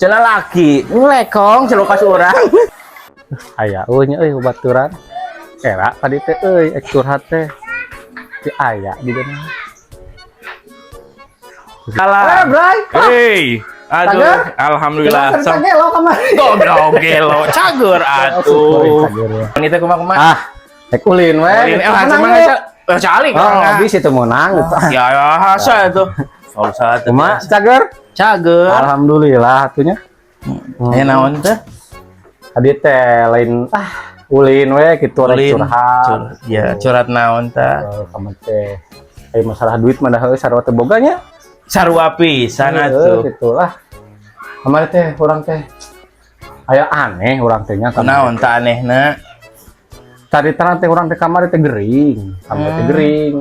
Cela laki ngelekong celukas orang. Aya nya baturan era tadi teh curhat teh si aya di mana Salah. Bray. Hei, aduh, alhamdulillah. Gelo kemarin. Goblok gelo, cager atuh. Ini teh kumaha? Tek ulin we. Cali kan. Bisa itu menang. Ya, hasa itu. Salsa teh. Cuma cager. Cager. Alhamdulillah atunya. Naon teh? Adi teh lain ulin we kitu rek curhat. Ya, curhat naon teh? Kamu teh masalah duit mah dah sarua teh boganya. Sarua pisan atuh. Gitulah. Kemarin teh urang teh aya aneh urang teh nya naon teh anehna? Tadi teh urang teh kamar teh gering, kamar teh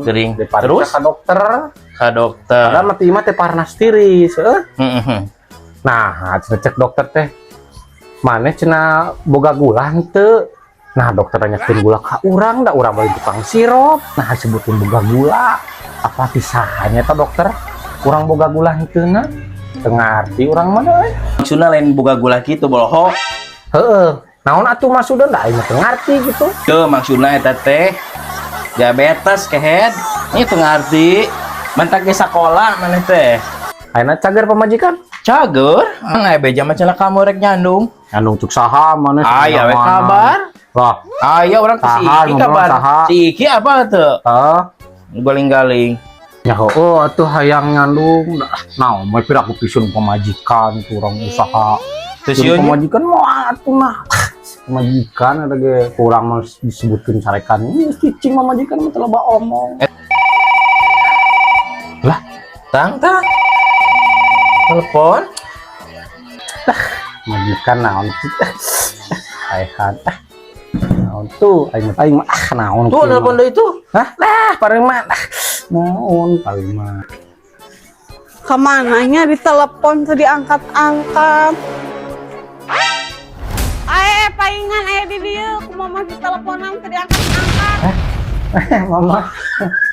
gering. Terus ka dokter. Ka dokter. Padahal mati mah teh parnas tiris, Nah, cek dokter teh maneh cenah boga gula henteu. Nah, dokter nanyakeun gula ka urang, da urang balik tukang sirop. Nah, disebutin boga gula. Apa pisahannya ta dokter? Urang boga gula henteuna. Teu ngarti urang mah euy. Maksudna lain boga gula kitu boloho. Heeh. Naon atuh maksudna da aing teu ngarti gitu. Teu maksudna eta teh diabetes kehead. Ini teu ngarti. Mentak ge sakola maneh teh. Ayeuna cager pamajikan. Cager? Aya beja mah cenah kamu rek nyandung. Nyandung cuk saha maneh. Aya we kabar. Lah, aya urang si Iki kabar. Si Iki apa teu? Galing-galing. Ya atuh hayang nyandung. Naon mah piraku pisun pamajikan tu urang usaha. Teu pamajikan mah atuh nah. Pamajikan ada ge kurang mah disebutkeun sarekan. Ini cicing pamajikan mah teu loba omong. Lah, tang. Telepon. Majikan naon Aihan. Naon tuh aing mah naon tuh telepon deui itu. Hah? Lah paling mah naon paling mah. Kemananya ditelepon tuh diangkat-angkat. Palingan di dieu kumaha masih teleponan teu diangkat-angkat. Mama.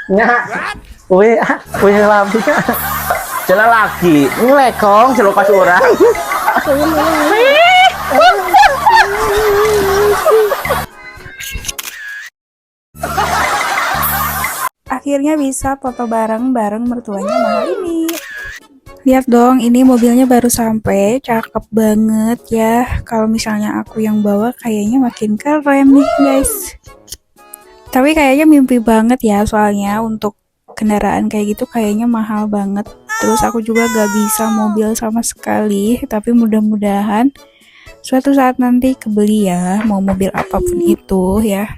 Nya. We labi. Cela laki ngelekong celukas orang. Akhirnya bisa foto bareng-bareng mertuanya mahal ini. Lihat dong, ini mobilnya baru sampai, cakep banget ya. Kalau misalnya aku yang bawa kayaknya makin keren nih guys. Tapi kayaknya mimpi banget ya, soalnya untuk kendaraan kayak gitu kayaknya mahal banget. Terus aku juga gak bisa mobil sama sekali, tapi mudah-mudahan suatu saat nanti kebeli ya, mau mobil apapun itu ya.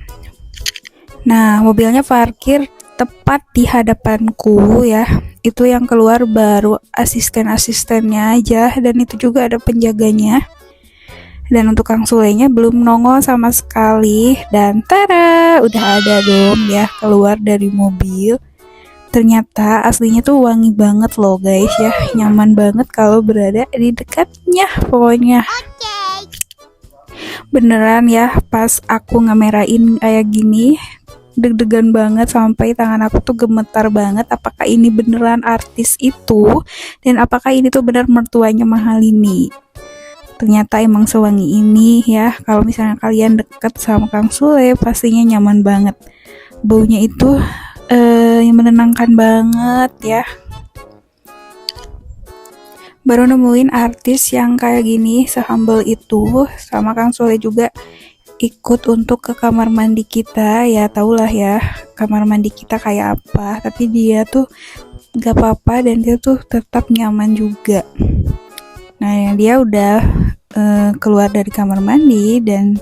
Nah, mobilnya parkir tepat di hadapanku ya. Itu yang keluar baru asisten-asistennya aja, dan itu juga ada penjaganya. Dan untuk Kang Sulenya belum nongol sama sekali. Dan tada, udah ada dong ya keluar dari mobil. Ternyata aslinya tuh wangi banget loh guys ya. Nyaman banget kalau berada di dekatnya pokoknya. Beneran ya, pas aku ngemerain kayak gini, deg-degan banget sampai tangan aku tuh gemetar banget. Apakah ini beneran artis itu? Dan apakah ini tuh bener mertuanya mahal ini? Ternyata emang sewangi ini ya. Kalau misalnya kalian deket sama Kang Sule, pastinya nyaman banget. Baunya itu yang menenangkan banget ya. Baru nemuin artis yang kayak gini, sehumble itu. Sama Kang Sule juga ikut untuk ke kamar mandi kita. Ya tahulah ya kamar mandi kita kayak apa, tapi dia tuh gak apa-apa dan dia tuh tetap nyaman juga. Nah, dia udah keluar dari kamar mandi dan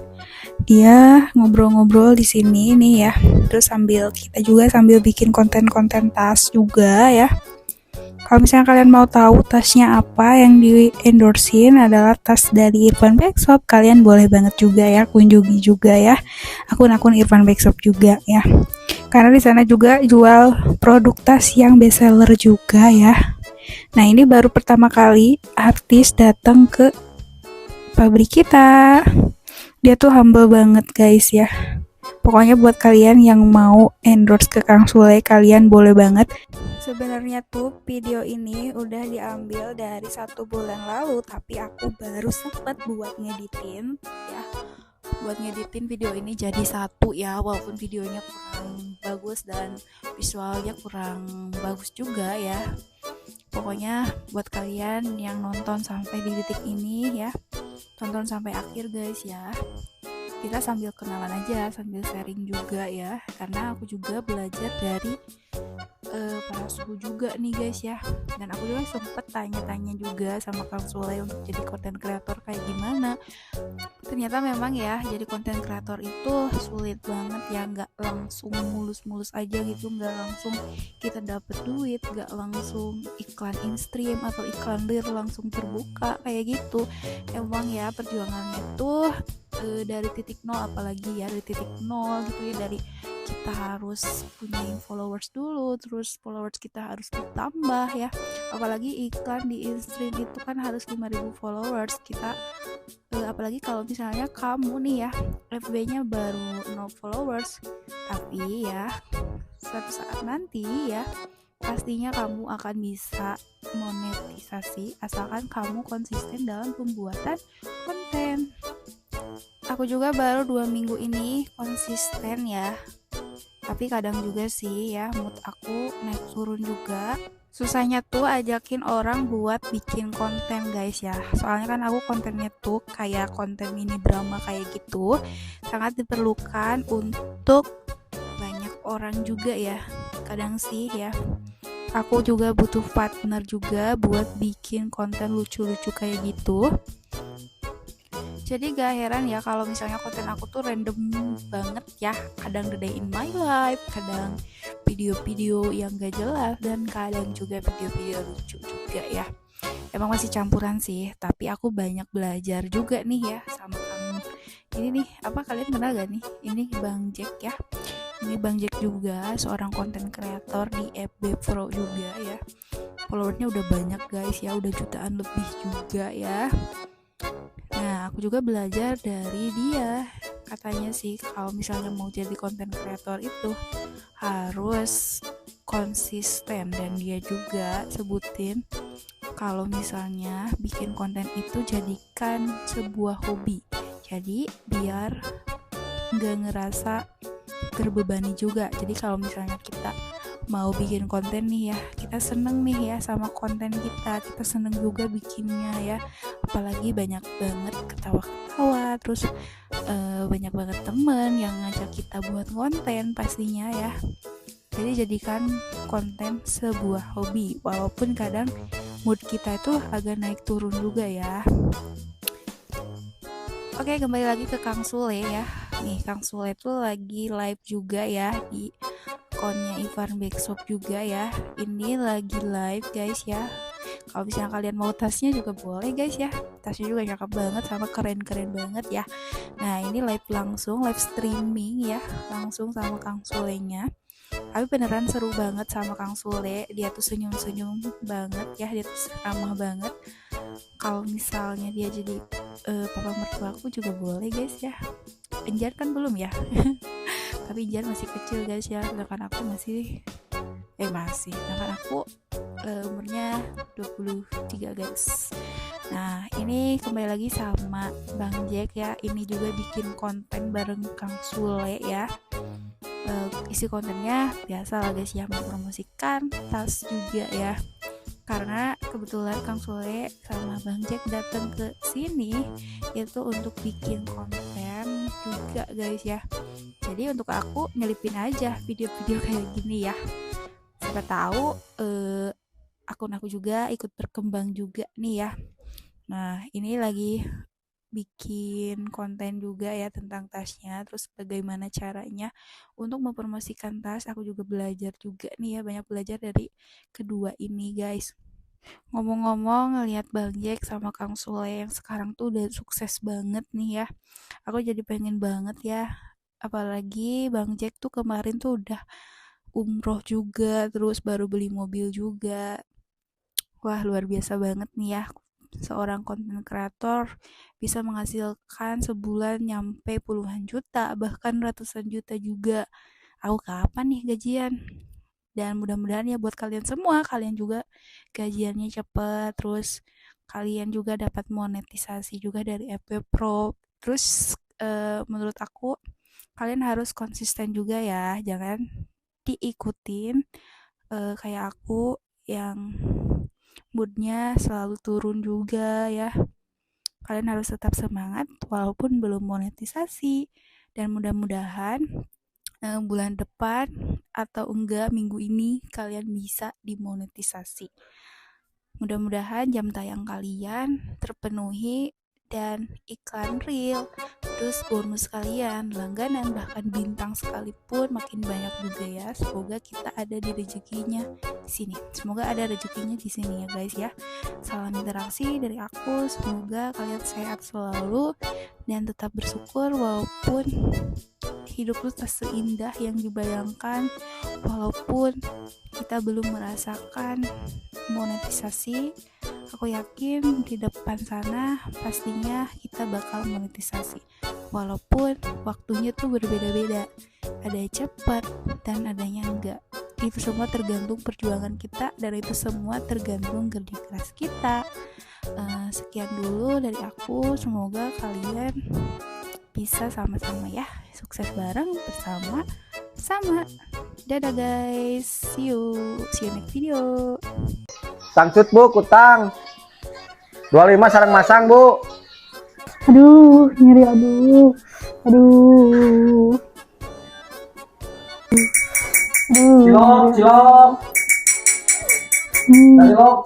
dia ngobrol-ngobrol di sini nih ya. Terus kita juga sambil bikin konten-konten tas juga ya. Kalau misalnya kalian mau tahu tasnya apa yang di endorsein adalah tas dari Irfan Backshop, kalian boleh banget juga ya kunjungi juga ya akun-akun Irfan Backshop juga ya. Karena di sana juga jual produk tas yang best seller juga ya. Nah, ini baru pertama kali artis datang ke pabrik kita. Dia tuh humble banget guys ya. Pokoknya buat kalian yang mau endorse ke Kang Sule, kalian boleh banget. Sebenarnya tuh video ini udah diambil dari 1 bulan lalu, tapi aku baru sempet buat ngeditin ya. Buat ngeditin video ini jadi satu ya, walaupun videonya kurang bagus dan visualnya kurang bagus juga ya. Pokoknya buat kalian yang nonton sampai di titik ini ya, tonton sampai akhir guys ya. Kita sambil kenalan aja, sambil sharing juga ya, karena aku juga belajar dari para suhu juga nih guys ya. Dan aku juga sempet tanya-tanya juga sama Kang Sule untuk jadi konten kreator kayak gimana. Ternyata memang ya, jadi konten kreator itu sulit banget ya, nggak langsung mulus-mulus aja gitu, nggak langsung kita dapet duit, nggak langsung iklan in-stream atau iklan real langsung terbuka kayak gitu. Emang ya perjuangannya tuh dari titik nol, apalagi ya dari titik nol gitu ya, dari kita harus punya followers dulu, terus followers kita harus ditambah ya, apalagi iklan di in-stream itu kan harus 5.000 followers kita. Apalagi kalau misalnya kamu nih ya FB-nya baru 0 followers, tapi ya suatu saat nanti ya pastinya kamu akan bisa monetisasi asalkan kamu konsisten dalam pembuatan konten. Aku juga baru 2 minggu ini konsisten ya, tapi kadang juga sih ya mood aku naik turun juga. Susahnya tuh ajakin orang buat bikin konten guys ya, soalnya kan aku kontennya tuh kayak konten mini drama kayak gitu, sangat diperlukan untuk banyak orang juga ya. Kadang sih ya aku juga butuh partner juga buat bikin konten lucu-lucu kayak gitu. Jadi gak heran ya kalau misalnya konten aku tuh random banget ya, kadang the day in my life, kadang video-video yang gak jelas, dan kadang juga video-video lucu juga ya. Emang masih campuran sih, tapi aku banyak belajar juga nih ya sama kamu. Ini nih, apa kalian kenal gak nih? Ini Bang Jack ya. Ini Bang Jack juga seorang konten kreator di FB Pro juga ya. Followernya udah banyak guys ya, udah jutaan lebih juga ya. Nah, aku juga belajar dari dia. Katanya sih kalau misalnya mau jadi konten kreator itu harus konsisten, dan dia juga sebutin kalau misalnya bikin konten itu jadikan sebuah hobi. Jadi biar nggak ngerasa terbebani juga. Jadi kalau misalnya kita mau bikin konten nih ya, kita seneng nih ya sama konten kita seneng juga bikinnya ya, apalagi banyak banget ketawa-ketawa, terus banyak banget temen yang ngajak kita buat konten pastinya ya. Jadi jadikan konten sebuah hobi, walaupun kadang mood kita itu agak naik turun juga ya. Oke, kembali lagi ke Kang Sule ya. Nih, Kang Sule tuh lagi live juga ya di akunnya Ivan Backshop juga ya. Ini lagi live guys ya. Kalau misalnya kalian mau tasnya juga boleh guys ya. Tasnya juga cakep banget sama keren-keren banget ya. Nah, ini live langsung, live streaming ya, langsung sama Kang Sule-nya. Tapi beneran seru banget sama Kang Sule. Dia tuh senyum-senyum banget ya, dia tuh ramah banget. Kalau misalnya dia jadi papa mertua aku juga boleh guys ya. Injar kan belum ya. Tapi Injar masih kecil guys ya, sedangkan aku sedangkan aku umurnya 23 guys. Nah, ini kembali lagi sama Bang Jack ya. Ini juga bikin konten bareng Kang Sule ya. Isi kontennya biasa lah guys ya, mempromosikan tas juga ya. Karena kebetulan Kang Sule sama Bang Jack datang ke sini itu untuk bikin konten juga guys ya. Jadi untuk aku nyelipin aja video-video kayak gini ya. Siapa tahu akun aku juga ikut berkembang juga nih ya. Nah, ini lagi bikin konten juga ya tentang tasnya, terus bagaimana caranya untuk mempromosikan tas. Aku juga belajar juga nih ya, banyak belajar dari kedua ini guys. Ngomong-ngomong, ngeliat Bang Jack sama Kang Sule yang sekarang tuh udah sukses banget nih ya, aku jadi pengen banget ya. Apalagi Bang Jack tuh kemarin tuh udah umroh juga, terus baru beli mobil juga. Wah, luar biasa banget nih ya. seorang konten kreator bisa menghasilkan sebulan nyampe puluhan juta, bahkan ratusan juta juga. Aku kapan nih gajian? Dan mudah-mudahan ya buat kalian semua, kalian juga gajiannya cepet, terus kalian juga dapat monetisasi juga dari FB Pro. Terus menurut aku kalian harus konsisten juga ya, jangan diikutin kayak aku yang moodnya selalu turun juga ya. Kalian harus tetap semangat walaupun belum monetisasi, dan mudah-mudahan bulan depan atau enggak minggu ini kalian bisa dimonetisasi. Mudah-mudahan jam tayang kalian terpenuhi dan iklan real, terus bonus kalian, langganan, bahkan bintang sekalipun makin banyak juga ya. Semoga kita ada di rezekinya di sini. Semoga ada rezekinya di sini ya guys ya. Salam interaksi dari aku. Semoga kalian sehat selalu dan tetap bersyukur walaupun hidup lu tak seindah yang dibayangkan, walaupun kita belum merasakan monetisasi. Aku yakin di depan sana pastinya kita bakal monetisasi, walaupun waktunya tuh berbeda-beda, ada yang cepat dan adanya enggak. Itu semua tergantung perjuangan kita, dan itu semua tergantung kerja keras kita. Sekian dulu dari aku, semoga kalian bisa sama-sama ya sukses bareng bersama-sama. Dadah guys, see you next video. Tangcut Bu, kutang 25 sarang masang Bu. Aduh, nyeri, aduh. Cilok. Cilok.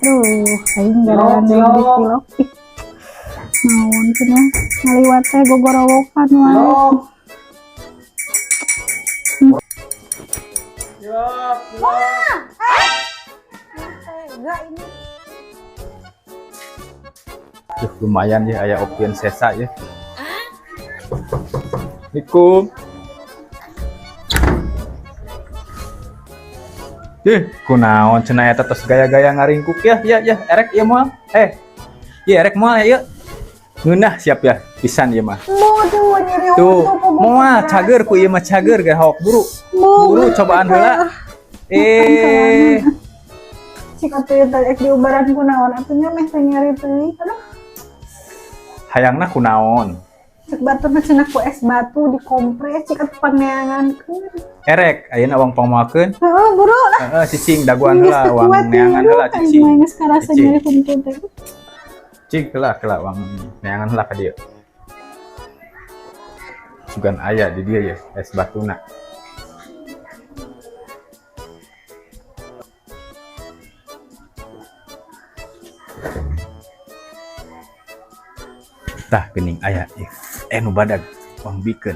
Aduh, aing gara-gara di cilok. Naon cenah ngaliwat teh gogorowokan wae. Lumayan ya aya opien sesa ya. Assalamualaikum. Kunaon cenah eta tos gaya-gaya ngaringkuk ya erek ieu moal. Ieu erek moal ya. Ngeunah siap ya pisan ieu mah. Tuh, moal cager ku ieu mah cager ge hok buru cobaan heula. Cik atuh teh diubaran kunaon atunya meh teh nyeri teuing. Aduh, Hayangna kunaon? cek baturna cenah ku es batu dikompres cik atuh paneangankeun. Erek ayeuna uang pangmoalkeun. Heeh, buru lah. Cicing daguan heula uang neangan heula cicing. Aing geus karasa nyeri punten teh. Cing heula uang neangan heula ka dieu. Sugan aya di dieu ya es batuna. Tah geuning aya nu badag uang bikeun.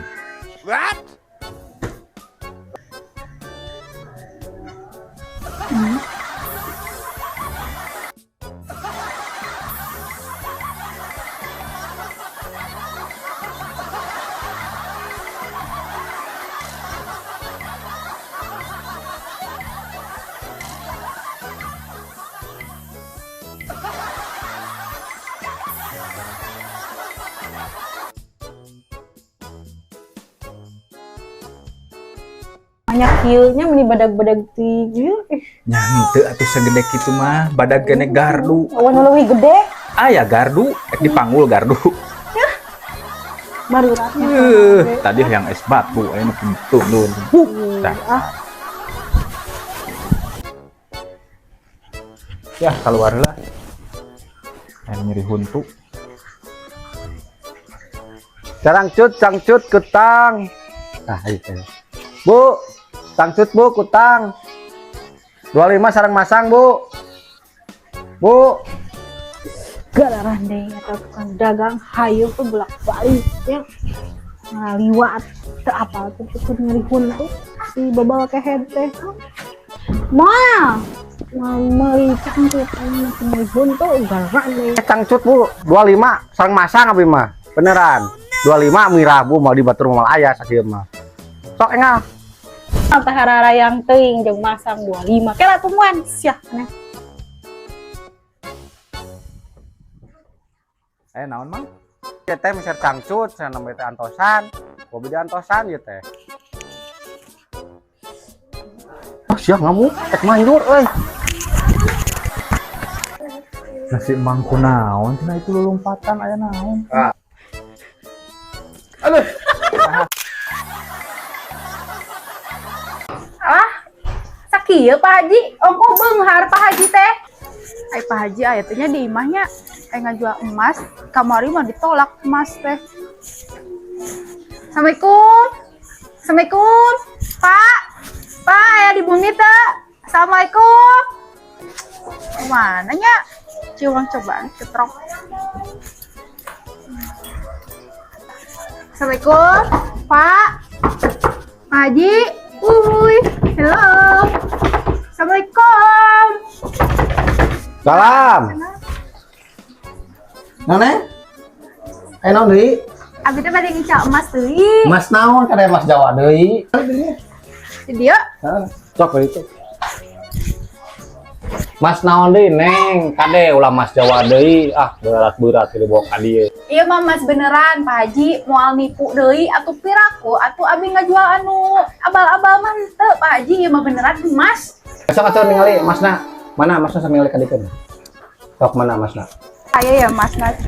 Banyak kieunya meni badag-badag ti ieu. Nya henteu atuh sagede kitu mah badag kene gardu. Awan leuwih gede. Aya gardu ek dipanggul gardu. Baruratnya. Tadi yang es batu aya nu turun. Tah. Ya keluar lah. Aya nyeri huntu. Cangcut kutang. Nah, itu. Bu, tangcut Bu, kutang 25 sarang masang Bu. Bu, Gara randai atau tukang dagang hayu tuh bolak-balik ya. Ngaliwat teu apal tuh nyeri huntu si babal kehead teh. Mal meuli cangcut nyeri huntu gara randai. tangcut Bu, 25 sarang masang abi mah. Beneran. 25 mirah Bu mau di batur moal aya sakieu mah. Sok engal. Teh harara yang teuing jeung masang 25. Kela tumuan sia. Naon mang? Ya teh misalnya cangcut, saya namanya teh antosan. Bobi di antosan ya teh. Oh siap ngamu, tek manjur euy. Nasi mangku naon cenah itu lompatan aya naon. Aduh. Alah, sakieu Pak Haji, ongko beunghar Pak Haji teh. Ai Pak Haji aya teh nya di imahnya ngajual emas, kamari mah ditolak emas teh. Assalamualaikum. Assalamualaikum. Pak. Pak, aya di bumi teh. Assalamualaikum. Mana nya? Ciulang cobaan cetrok. Assalamualaikum, Pak. Pak Haji. Uy, hello. Assalamualaikum. Salam. Nane? Naon deui? Abi teh bade ngica emas deui. Mas naon kada Mas Jawa deui? Di dieu. Heeh, cok itu. Mas naon deui Neng? Kade ulah Mas Jawa deui. Ah, berat-berat di bawa ka dieu. Iya mah Mas beneran Pak Haji moal nipu deui atuh piraku atuh abi ngajual anu abal-abal mah teu Pak Haji ieu mah beneran emas. Sok ningali Masna. Mana Masna sambil ningali ka dikeun? Sok mana Masna? Aya ya Mas Mas.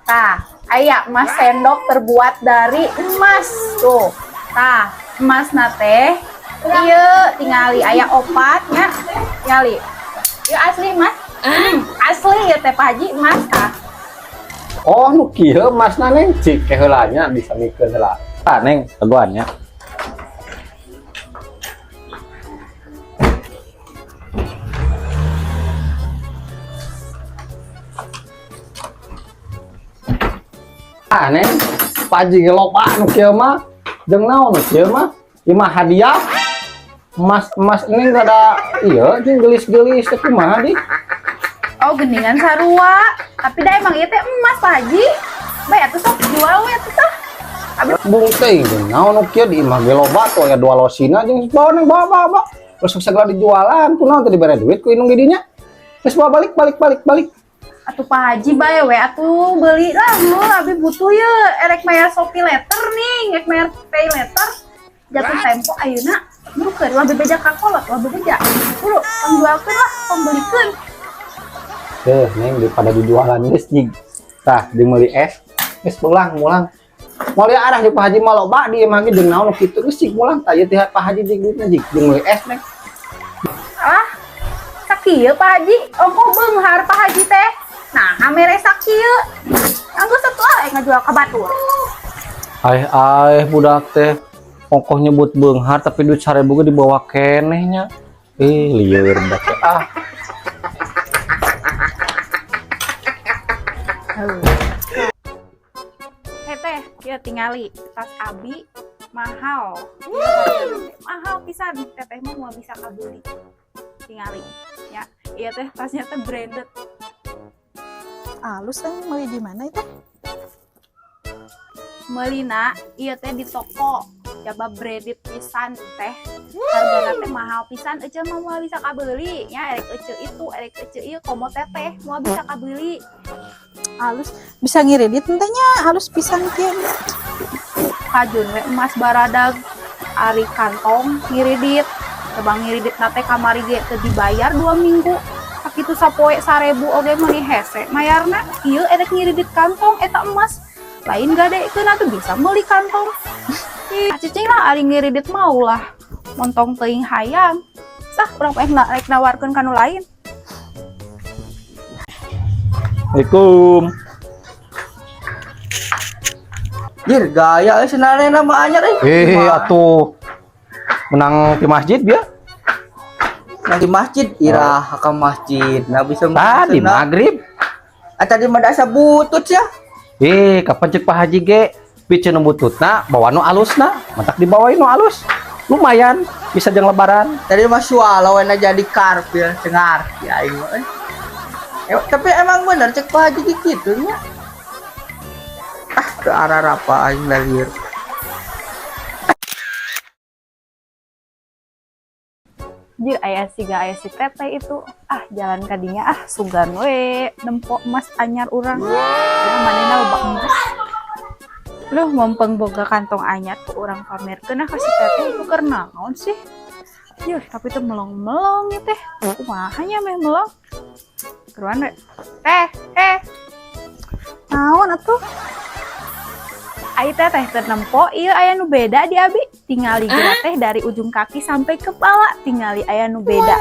Tah, aya emas sendok terbuat dari emas tuh. Tah, emas teh ieu tingali aya opatnya. Tingali. Ieu asli Mas. Asli ya teh Pak Haji emas tah. Oh, nu kieu Masna Neng cik heula nya disamikeun heula. Tah Neng, teguannya. Neng, Paji loba nu kieu mah. Jeung naon nu kieu mah? Ieu mah hadiah. Emas ini enggak ada iya jeung gelis-gelis teh kumaha di? Oh, geningan sarua. Tapi da emang ieu teh emas Pak Haji. Bae atuh sok jual we atuh tah. Bung teh naon nu kieu di imah ge loba tuh aya dua losina jeung bawa nang bawa. Terus segala dijualan kunaon teh dibere duit ku indung di dinya. Geus bawa balik. Atuh Pak Haji bae we atuh beuli lah nu abi butuh ye erek mayar Shopee letter ning erek mayar pay letter jatuh tempo ayeuna nu keur lah bebeja ka kolot lah bebeja kudu pangjualkeun lah pambelikeun teh Neng daripada dijualan geus jig tah jeung meuli es geus mulang moal ya arah di Pak Haji mah loba di imah ge jeung naon kitu geus jig mulang tah ieu teh Pak Haji jig duitna jig jeung meuli es Neng ah sakieu Pak Haji ongko beunghar Pak Haji teh nah amere sakieu anggeus atuh ngajual ka batur budak teh ongkoh nyebut beunghar tapi duit 1000 ge dibawa kenehnya lieur dah teh teh ya tingali tas abi mahal mahal pisan teteh mah mau bisa kabeli tingali ya iya teh tasnya teh branded Alus kan meuli di mana itu? Melina iya teh di toko coba branded pisan teh hargana teh mahal pisan ece mah mau bisa kabeli ya erek ece ieu komo teteh mau bisa kabeli Alus bisa ngiridit entenya halus pisan kieu. kajun we emas baradag ari kantong ngiridit coba ngiridit nate kamari ge teu dibayar 2 minggu sakitu sapoe 1000 oge meuni hese mayarna ieu erek ngiridit kantong eta emas lain gadekeun atuh bisa meuli kantong cicing lah ari ngiridit mau lah montong teuing hayang sah urang rek nawarkeun ka nu lain. Assalamualaikum. Jir gaya senare nama anyar atuh menang di masjid dia di masjid irah ke masjid nah bisa tadi maghrib tadi mah asa butut ya kapan cek Pak Haji ge piceun nu bututna bawa nu alusna mentak dibawain nu alus lumayan bisa jeung lebaran tadi mah swallow na jadi karpil cengar ya aing mah tapi emang bener cek Pak Haji gitu nya ke arah apa aing lalir Jir aya si teteh itu jalan kadinya sugan we nempok emas anyar urang manehna loba emas. Loh mumpung boga kantong anyar ku urang pamerkeun ka si teteh itu keur naon sih? Jir tapi teh melong-melong ya teh. Kumaha nya meh melong? Keruan we. Naon atuh? Ai teteh teh nempo ieu aya nu beda di abi. Tingali geura teh dari ujung kaki sampai kepala. Tingali aya nu beda.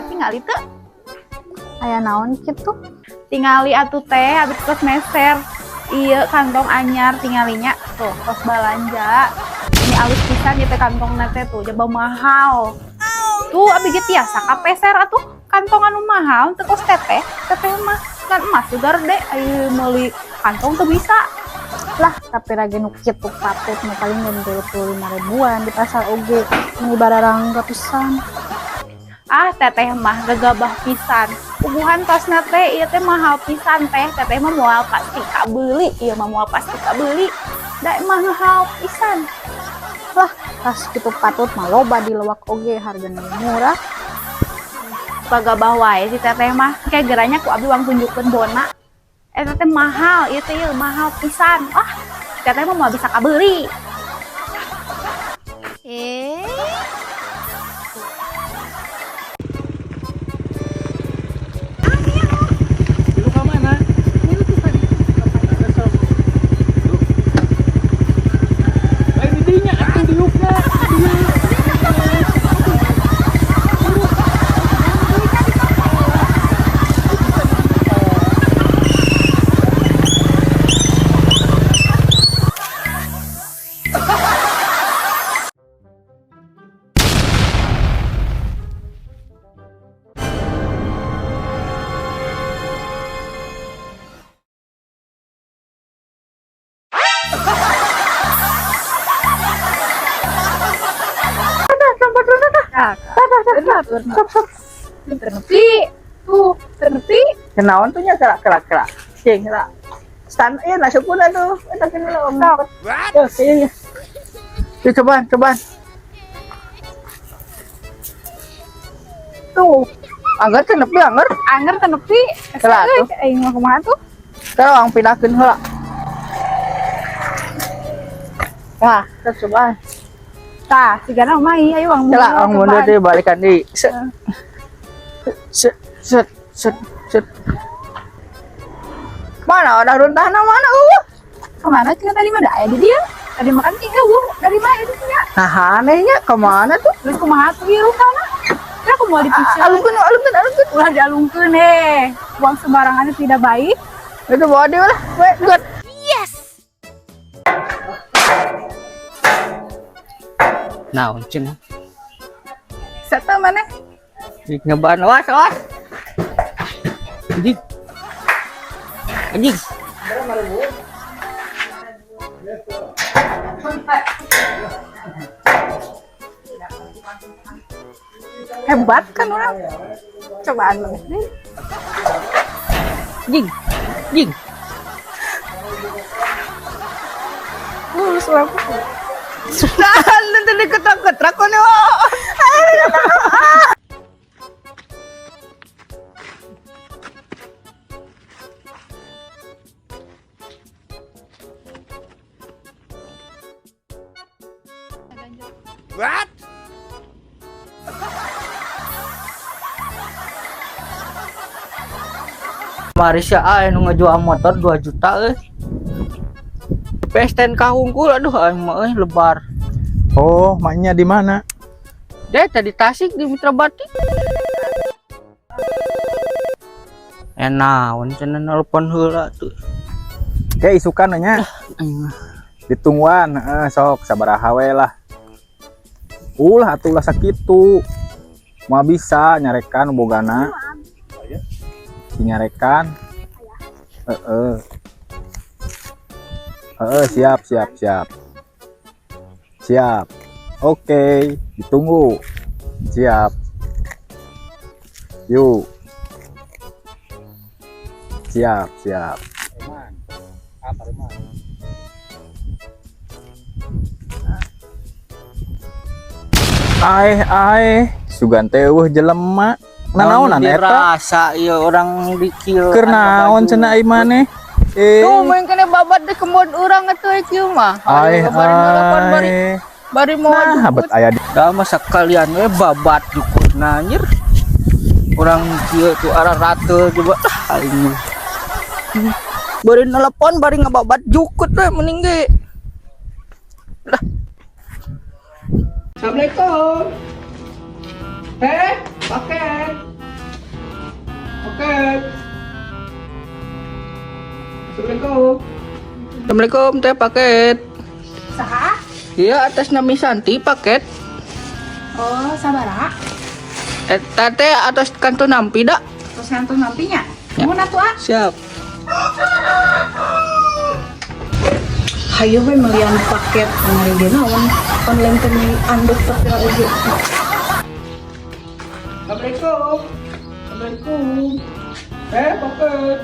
Tingali teu. Aya naon kitu? Tingali atuh teh abi tos meser. Ieu kantong anyar tingalinya tuh tos balanja. Ini alus pisan ieu teh kantongna teh tuh jaba mahal. Tuh abi ge tiasa kapeser atuh kantong anu mahal teu kos teteh. Teteh mah kan emas juga deh ayo meuli kantong tuh bisa. Lah tapi lagi nu kitu patut nu paling 25 ribuan di pasar oge ini barang ratusan. Teteh mah gegabah pisan puguhan tasna teh ieu teh mahal pisan teh. Teteh mah moal pasti kabeuli ieu mah moal pasti kabeuli da emang mahal pisan. Lah tas kitu patut mah loba di lewak oge hargana murah. Pagabah wae si teteh mah kayak geranya ku abi uang tunjukkeun bona. Teteh mahal, ieu teh mahal pisan. Teteh mah mau bisa kabeli. Lu ke mana? Lain didinya atuh diukna. Kenaon tuh nya kerak. Cing kerak. Stan nasupuna tuh. Eta kene lo. Iya. Cobaan. Tuh. Angger teh nepi angger. Anger teh nepi. Kerak tuh. Aing mah kumaha tuh? Tolong pindahkeun heula. Wah, cobaan. Tah, sigana mah ieu aya uang Celah ang mundur deh balikan di. Set. Mana orang runtahna mana Kemana cenah tadi mah da aya di dia? Tadi makan tiga dari mana itu nya? Nah anehnya kemana tuh? Terus kumaha tuh ieu rutana? Kira aku mau dipisah. Alungkeun. Ulah dialungkeun uang sembarangan tidak baik. Itu bawa dia lah. Buat. Naon cenah? Satu mana? Ngebaan was. Anjing. Hebat kan orang. Cobaan mana? Jing. Lulus aku. Nanti diketrak-ketrak kok nih. What? Marisya nu ngejual motor 2 juta Pesten kahungkul aduh mah lebar. Oh, maknya di mana? Dia tadi Tasik di Mitra Batik. Naon cenah nelpon heula tuh. Kayak isukan nya. Ditungguan, sok sabaraha we lah. Ulah atulah sakitu. Mau bisa nyarekan bogana. Nyarekan. Siap. Oke, ditunggu. Siap. Yuk. Siap. Sugan teh jelema. Nanaonan eta? Rasa iya orang dikil. Keur naon cenah ai maneh? Tuh main kena babat di kebun orang atuh kieu mah. Ai Bari mau habat aya di. da mah sakalian we babat jukutna anjir. Orang kieu tuh arah rata coba aing. Bari nelpon bari ngababat jukut we mending ge. Assalamualaikum. Paket. Assalamualaikum teh paket. Saha? Iya atas nami Santi paket. Oh, sabaraha? Eta teh atas kantor nampi dak. Terus ngantung nampinya. Mun atuh ah. Siap. Hayu we melian paket ngari ge naon online teh anduk teh aja. Assalamualaikum. Paket.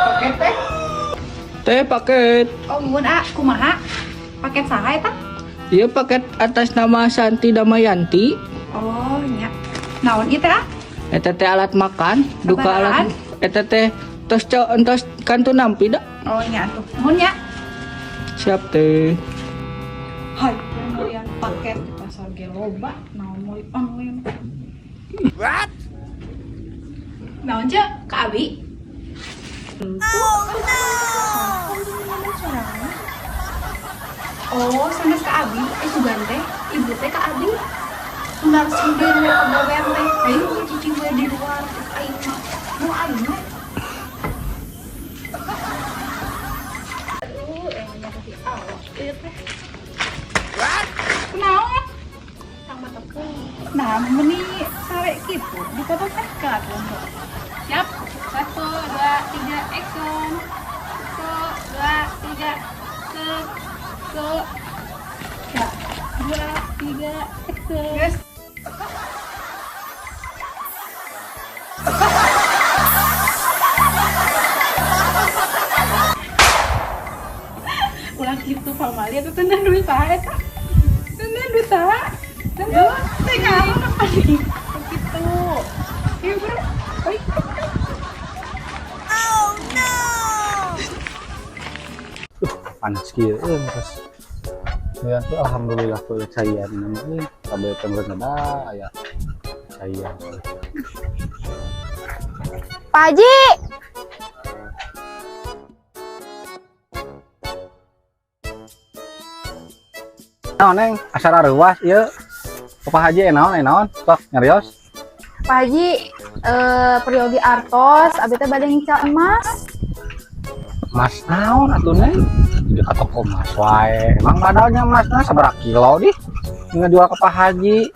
Paket teh. Teh paket. Oh, mun ah kumaha? Paket saha eta? Iya paket atas nama Santi Damayanti. Oh, nya. Naon ieu teh ah? Eta teh alat makan, duka Sabarahan? alat. Eta teh tos kantor nampi dak. Oh, nya atuh. Mun nya. Siap teh. Hai, melian paket di pasar ge loba. Naon meuli online. What? Naon je? Ka Abi? Oh, sanes Kak Abi, sugan teh, ibu teh Kak Abi. Benar sendiri we pagawean teh. Ayo cicing we di luar, aing mah. Mau aing mah. Nya kasih awas ieu teh. What? Kunaon? Tang mata pun. Nah, meni sare kitu, dipoto teh ka atuh. Siap. 1, 2, 3, action. 1, 2, 3, ke 2, 3, action. Yes. Ulah gitu pamalia tuh tenan duit saha eta. Tenan duit saha? Tenan. Teh kamu apa nih? Gitu. Ieu bro. Panas kieu terus. Ya tuh alhamdulillah tuh cairan namanya kabeh tenggeun ada aya cairan. Pak Haji. Naon neng asal reuas ieu. Pak Haji naon sok nyarios. Pak Haji, Priyogi Artos, abi teh bade ngical emas. Mas naon atuh neng? Di ka toko emas wae. Emang badalnya emasna sabaraha kilo di? Ngajual ke Pak Haji.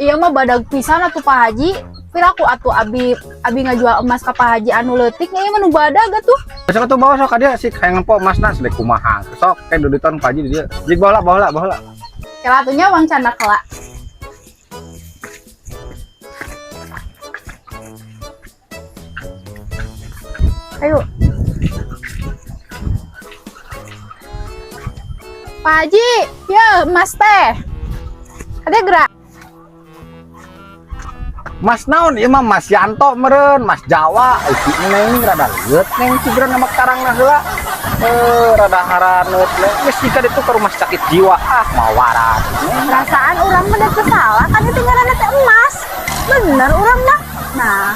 Iya mah badag pisan atuh Pak Haji. Piraku atuh abi ngajual emas ka Pak Haji anu leutik nya mah nu badag atuh. Sok atuh bawa sok ka dieu si hayang nempo emasna sedek kumaha. Sok kayak duditon Pak Haji di dieu. Jig baheula. Kela atunya uang canda kela. Ayo. Pak Haji, ya emas teh. Ada gerak. Mas naon ieu mah Mas Yanto meureun, Mas Jawa. Iki neng rada leut neng cigeran nama karangna heula. Rada haraneut neng. Geus jika ditu ke rumah sakit jiwa. Mau waras. Perasaan urang mah da salah kan itu ngaranna teh emas. Bener urang mah. Nah,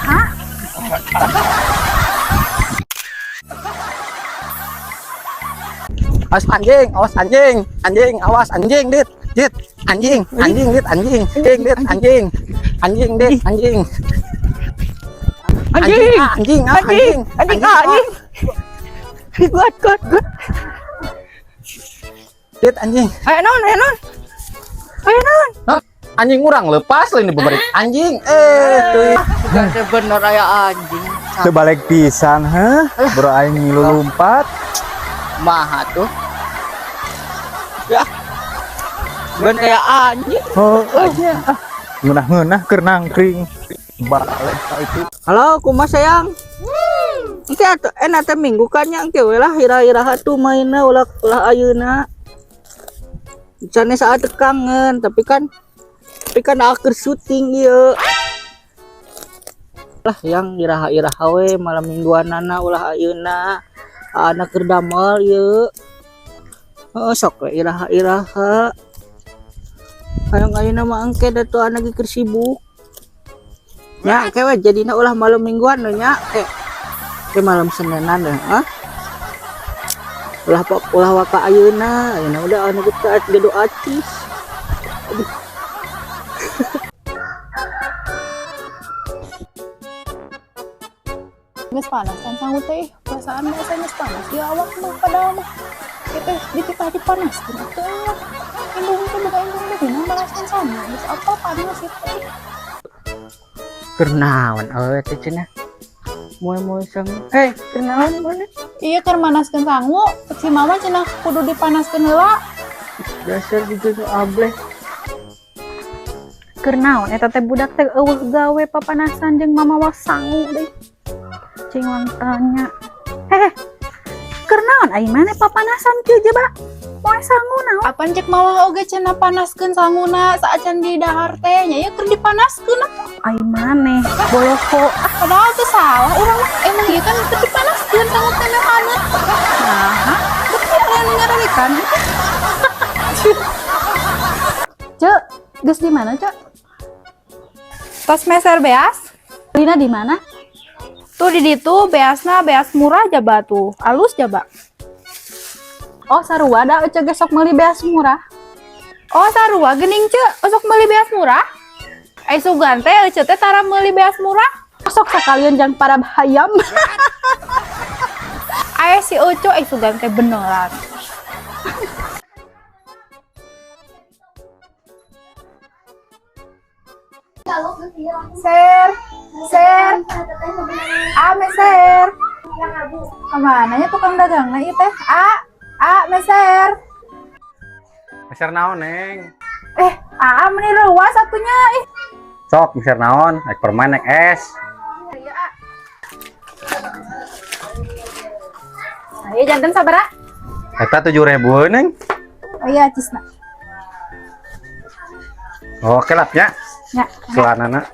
Awas anjing, awas anjing, dit, anjing, dit, anjing, good. Dit, anjing. Ayo non. Anjing urang lepas lain diberi anjing. Tuh. Gak bener aya anjing. Teu balik pisan, heh. Bro aing ngilu lompat. Maha tuh. Ya. Ben aya anjing. Oh, aja. Ngeunah keur nangkring. Balik ka itu. Halo, kumaha sayang? Engke atuh enak teh minggu kan nya engke we lah ira-ira tuh mainna ulah ayeuna. Jane saat kangen, tapi kan Tapi kan akhir syuting ya. Lah yang iraha-iraha we malam mingguan nana ulah ayeuna. Anak keur damel ye. Sok we iraha-iraha. Hayang ayeuna mah engke da tuh anak keur sibuk. Nya kewe jadina ulah malam mingguan nya ke malam Seninan deh, ulah waka ayeuna udah anu kita gedo acis. Aduh. Geus panas kan sangu teh, perasaan biasa geus panas. Ya awak mah padahal mah kita kita panas gitu. Indung teh boga indung teh dina balasan sama. Geus apa panas itu. Keur naon awewe teh cenah? Moe sang. Keur naon mana? Iya keur manaskeun sangu, si mama cenah kudu dipanaskeun heula. Dasar gitu nu ableh. Keur naon eta teh budak teh eueuh gawe papanasan jeung mama was sangu deui. Cing tanya. Keur naon ai mane papanasan kieu jeba? Moe sangu naon? Apan cek mama oge cenah panaskeun sanguna saacan di dahar teh nya ya keur dipanaskeun atuh. Ai mane boloho. Padahal teh salah urang mah emang ieu kan keur dipanaskeun sangu teh meh hangat. Nah, betul aya nu nyararikan. Cek, geus di mana, Cek? Tos meser beas? Lina di mana? Tuh di ditu beasna beas murah jaba tuh, alus jaba. Oh sarua da ece gesok meuli beas murah. Oh sarua geuning ce, sok meuli beas murah. Ai sugan teh ece teh tara meuli beas murah. Sok sakalian jang para hayam. Aya si Ucu ai sugan teh beneran. Ser, meser. Kemana ya tukang dagang na teh? Meser. Meser naon, Neng? Meni leuwas satunya ih. Sok meser naon? Naik permen, naik es. Ayo jantan sabara. Eta 7.000, Neng. Oh iya cisna. Oke lah ya. Ya. Selanana.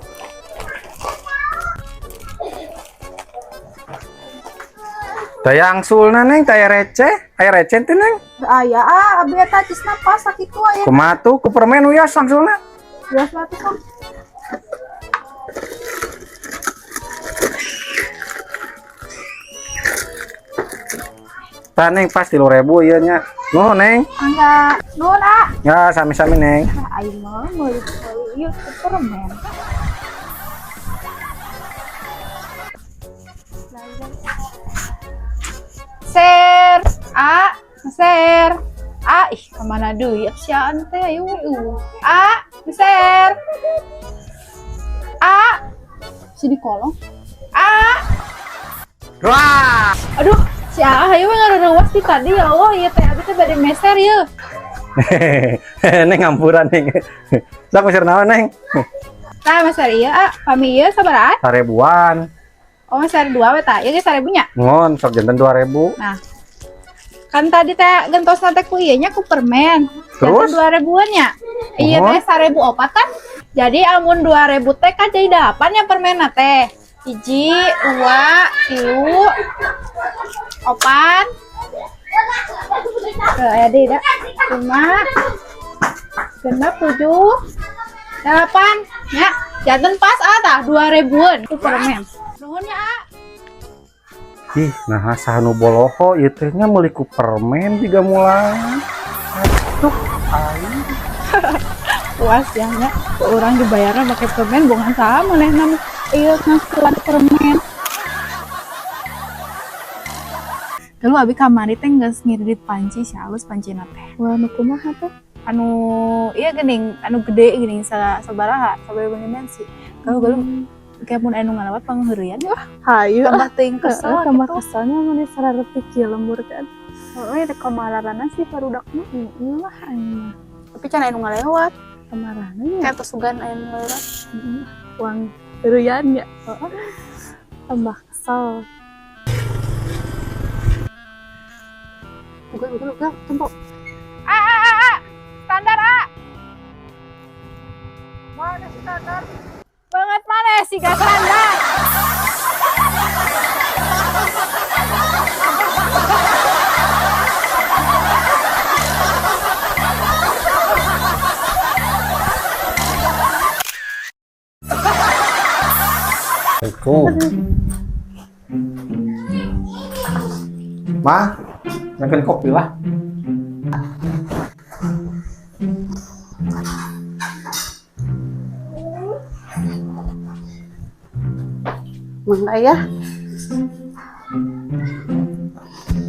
Tayang sulna Neng, taya receh, aya receh teh Neng. Aya abi eta cisna pas sakitu aya. Kumaha tuh ku permen uyas langsulna. Belas batu kan. Tah Neng pas 3.000 ieu nya. Nuhun Neng. Angga, nuhun Ya sami-sami Neng. Ayo mah meuli ieu permen. Ser, meser. Ih, kemana deui siaan teh ayo meser. Si di kolong. Wah. Aduh, si ayo ngarerewas di tadi ya Allah, ieu teh abi teh bade meser ieu. Neng ngampuran Neng. Sok meser naon Neng? Tah meser ieu pami ieu sabaraha? 1.000-an. Oh, meser 2 we tah. Ieu ge 1.000 nya. Ngon, sok janten 2.000. Nah. Kan tadi teh gentosna teh ku ieu nya ku permen. Terus 2.000-an nya. Iya teh 1.000 opat kan. Jadi amun 2.000 teh kan jadi 8 nya permenna teh. 1, 2, 3, 4. Aya deui da. 5, 6, 7, 8. Ya, janten pas tah 2.000-an ku permen. Nuhun ya, ih, nah sahanu boloho ieu teh nya meuli ku permen juga mulai. Aduh, aing. puas ya nya. Orang dibayarna make permen bongan saha manehna ieu ngasulan permen. Lalu abi kamari teh geus ngirit panci si halus pancina teh. Wah, nu kumaha teh? Anu ieu geuning, anu gede geuning sabaraha? Sabaraha dimensi. Galuh-galuh kayak mun anu ngalawat pangheureun wah hayu tambah teuing kesel tambah keselnya mun sarareutik kieu lembur kan eta kamararana sih barudak mah ieu mah anu tapi can anu ngalewat kamarana nya kayak sugan anu ngalewat uang heureun ya tambah kesel bukan tempo standar Banget mana si Gasanda? Itu. Ma, makan kopi lah. Mang ayah,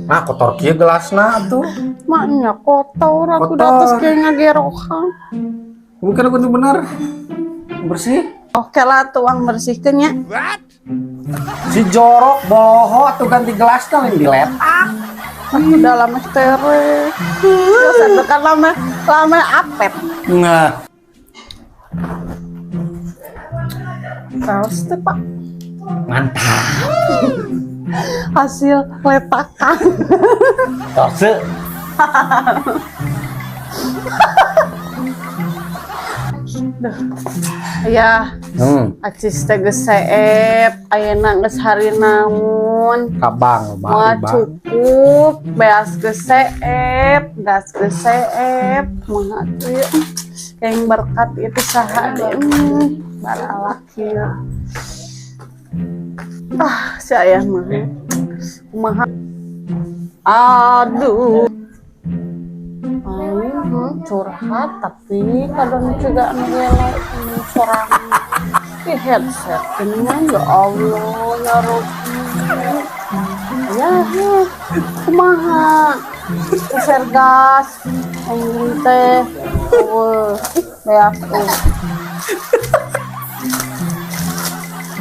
Nah, kotor kieu gelasna tuh. maknya kotor aku Kotor. datus kayak ngagerokan. Bukan aku bener. Bersih. Oke lah tuang bersihkannya. Si jorok boho tuh ganti gelasnya lain diletak. Aku dalam tere. Terus tekan lama apep. Nggak. Terus tuh pak Mantap. hasil letakan. Tose. Ya, acis teh geus seep, ayeuna geus hari namun. Kabang, Mah cukup, beas geus seep, gas geus seep, mah atuh ya. Yang berkat itu saha deh, balalak kieu. Ah, si ayah mah. Kumaha? Aduh. Curhat tapi kadang juga ngelak sorangan. Di headset ini ya Allah ya Rabbi. Ya, kumaha? Geser gas, anjing teh. Beak tuh.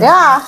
Ya.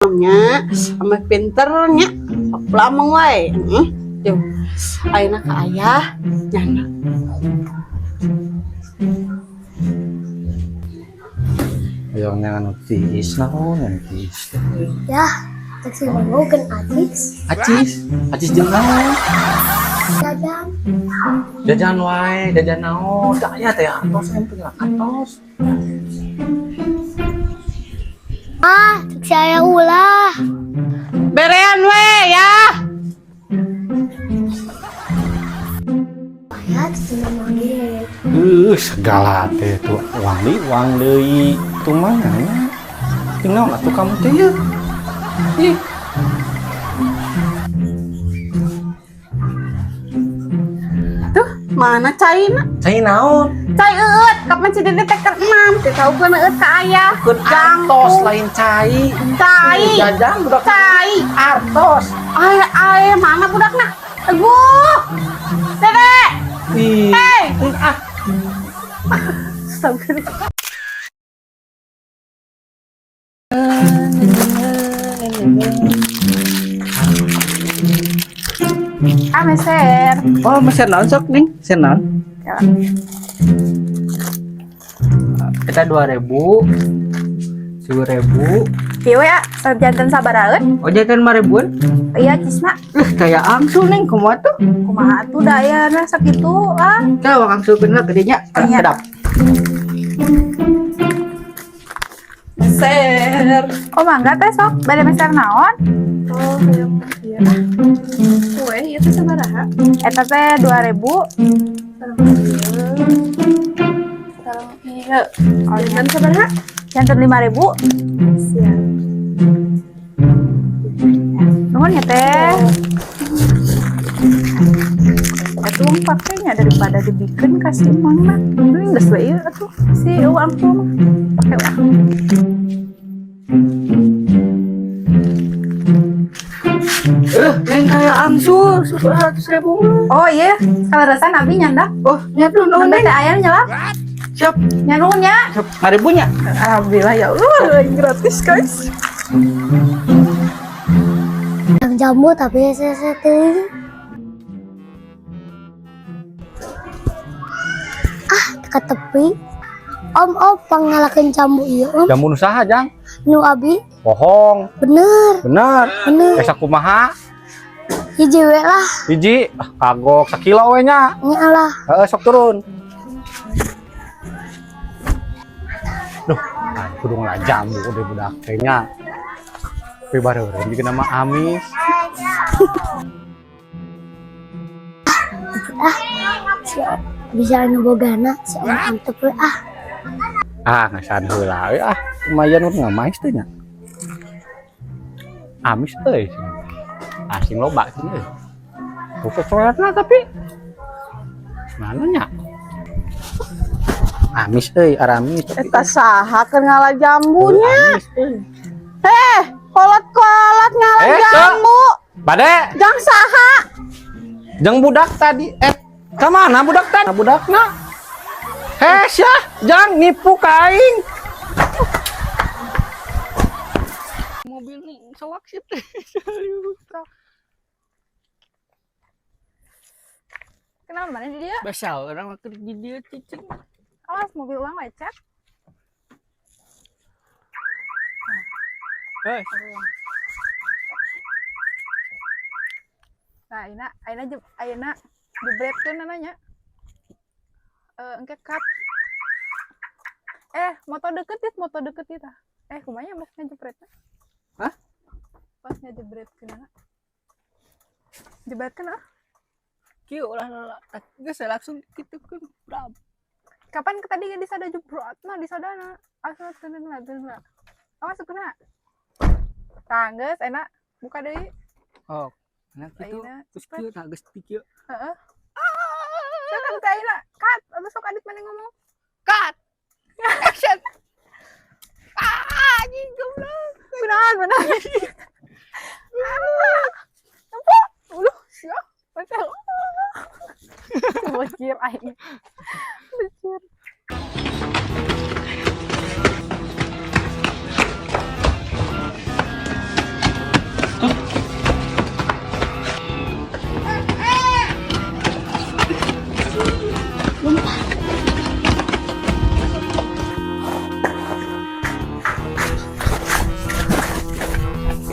nya sama pinternya lamang wae tuh ayeuna ka ayah nyana Ayo nang tiis naon yang tiis. Ya, taksi mau kan Atis, Acis jeung naon? Dadang, Jajan wae, jajan naon? Da aya teh atos ente atos. taksi ayah ulah. berean we ya Ayah taksi manggil. Segala teh tuh uang deui. Tuh mana? Tinggal atuh kamu teh ya. Ih. mana caina Cai naon? cai eut kapan si dede teh keenam teh tahu kan eut ka ayah Artos lain cai. cai Jajan budak cai artos. ayah mana budakna aduh dede Ih. hey meser Oh, meser naon sok nih? Meser naon? Kita 2.000. 10.000. Kieu ya, janten sabaraeun. Oh, jangan 5.000-an. Iya, cisna. Kayak angsul nih, kumaha tuh? Kumaha atuh daya na sakitu ah. Ka wak angsul bener gedenya. Nya. Kedap. Ser. Oh mangga teh sok, bade meser naon? Oh, yang iya. Kue itu sabaraha? Eta teh 2.000. Sekarang iya. Dan sabaraha? Janten 5.000. Siap. Nuhun ya teh. Atuh uang pakainya daripada dibikin kasih uang mah. Ini geus we ieu atuh si uang tuh mah. Pakai uang. Neng kayak angsul 100.000. Oh iya, kalarasan abi nyandak. Oh, lihat dulu Nuhun neng. teh aya nyala. Siap. Nya nuhun nya. 5.000-nya. Alhamdulillah ya Allah, gratis guys. Yang jamu tapi saya teh. Dekat tepi. Om pangalakeun jambu ieu om. Jamun usaha jang. Nu abi Bohong. bener Bener. bener. Esa kumaha? Hiji we lah Hiji kagok 1 kilo we nya. nya lah. Sok turun. Duh, kudu ngelajam buku deh budak kayaknya. Tapi baru bikin nama Amis. Bisa anu bogana si om antep we ah. Ngasan heula we lumayan urang ngamais teh nya. Amis euy. Asing loba sih euy. Bukan coretna tapi mana nya? Amis euy, aramis. Eta saha keur ngala jambunya. Amis euy. Kolot-kolot ngala jambu. Bade, Jang saha? jeung budak tadi. Kamana budak tadi? Budakna. Sia, jang nipu kaing. Mobil nih sewak sih. Kenapa mana di dia? Basal orang waktu di dia cicing. Awas mobil uang lecet. Hei, Nah, ayeuna jebretkeun nanya. Engke cut. Motor deket itu. Kumanya pas ngejebretna? Hah? Pas ngejebretkeun. Jebretkeun ah. Kieu lah. Geus langsung kitu kan. Brab. Kapan tadi di sada jebrotna di sadana? Asal teuneung. Awas kena. Tanggeus enak buka deui. Oh, enak gitu. Ayeuna Terus kieu tah geus ti kieu. Heeh. Kan teh ayeuna cut atau sok adit mana ngomong? Cut. Action. Anjing goblok. Beneran. Siap. Betul. Bocil aing. Bocil.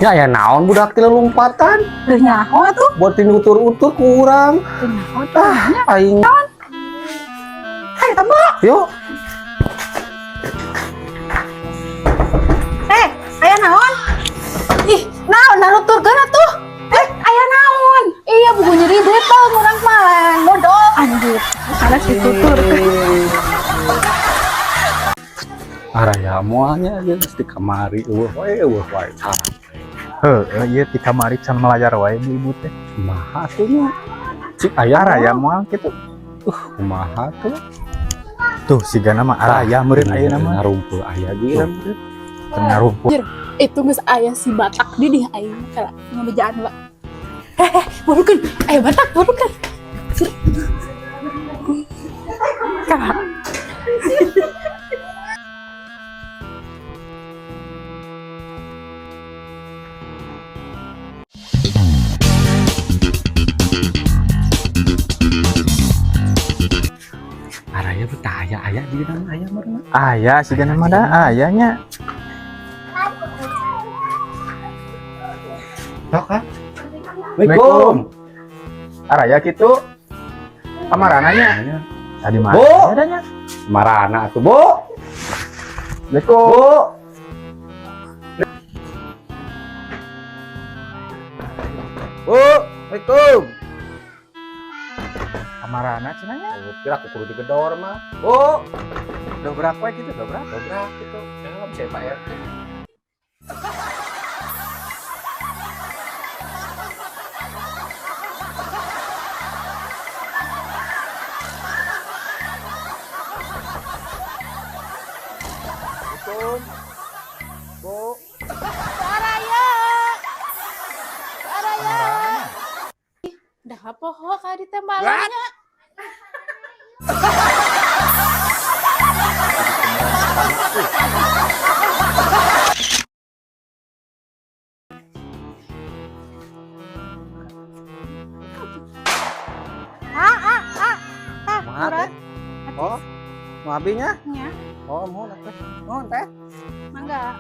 ya naon budak teh lompatan. Teu nyaho tuh. Buat utur-utur kurang. Teu nyaho tuh. Aing. Hai tembok. Yuk. Aya naon? Ih, naon nuturkeun atuh? Aya naon? Iya buku nyeri duit tong urang mah modal. Anjir, salah dituturkeun. Araya moalnya aja di kamari wae sarang. Ieu ti kamari can melayar wae ibu teh. Kumaha tuh nya? Cik aya Araya moal kitu. kumaha tuh? Tuh sigana mah araya meureun ayeuna mah. Ngarumpul aya ge. Tengah rumput. Itu geus aya si Batak di aing kala ngabejaan Pak. Barukeun, aya Batak barukeun. Kak. Araya betah aya di dalam aya meureun. Aya sigana mah da ayanya. Sok ha. Assalamualaikum. Araya kitu. Kamarana nya. Tadi mah. Bu. Adanya. Marana atuh, Bu. Assalamualaikum. Bu, Assalamualaikum. Kamarana cenanya? Kira aku kudu digedor mah. Bu, udah berapa gitu? Udah berapa? Dobrak gitu. Ya nggak bisa Pak RT. Assalamualaikum. Bu. Dah apa ho ka ditembalanya? Murad. Oh, mau abinya? Ya, Oh, mau teh. Mau teh. mangga.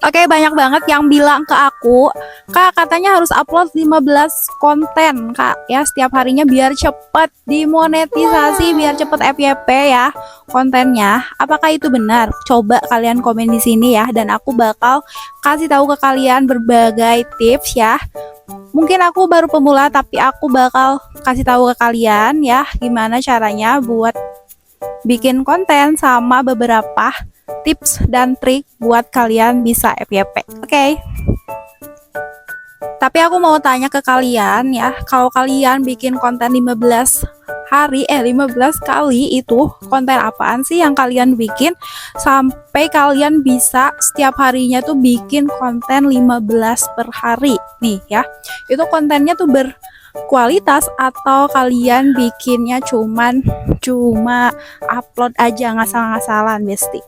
Oke, banyak banget yang bilang ke aku, Kak, katanya harus upload 15 konten, Kak, ya, setiap harinya biar cepet dimonetisasi, biar cepet FYP ya kontennya. Apakah itu benar? Coba kalian komen di sini ya, dan aku bakal kasih tahu ke kalian berbagai tips ya. Mungkin aku baru pemula, tapi aku bakal kasih tahu ke kalian ya gimana caranya buat bikin konten sama beberapa tips dan trik buat kalian bisa FYP. Oke. Tapi aku mau tanya ke kalian ya, kalau kalian bikin konten 15 kali itu konten apaan sih yang kalian bikin sampai kalian bisa setiap harinya tuh bikin konten 15 per hari nih ya. Itu kontennya tuh berkualitas atau kalian bikinnya cuma upload aja ngasal-ngasalan, Besti?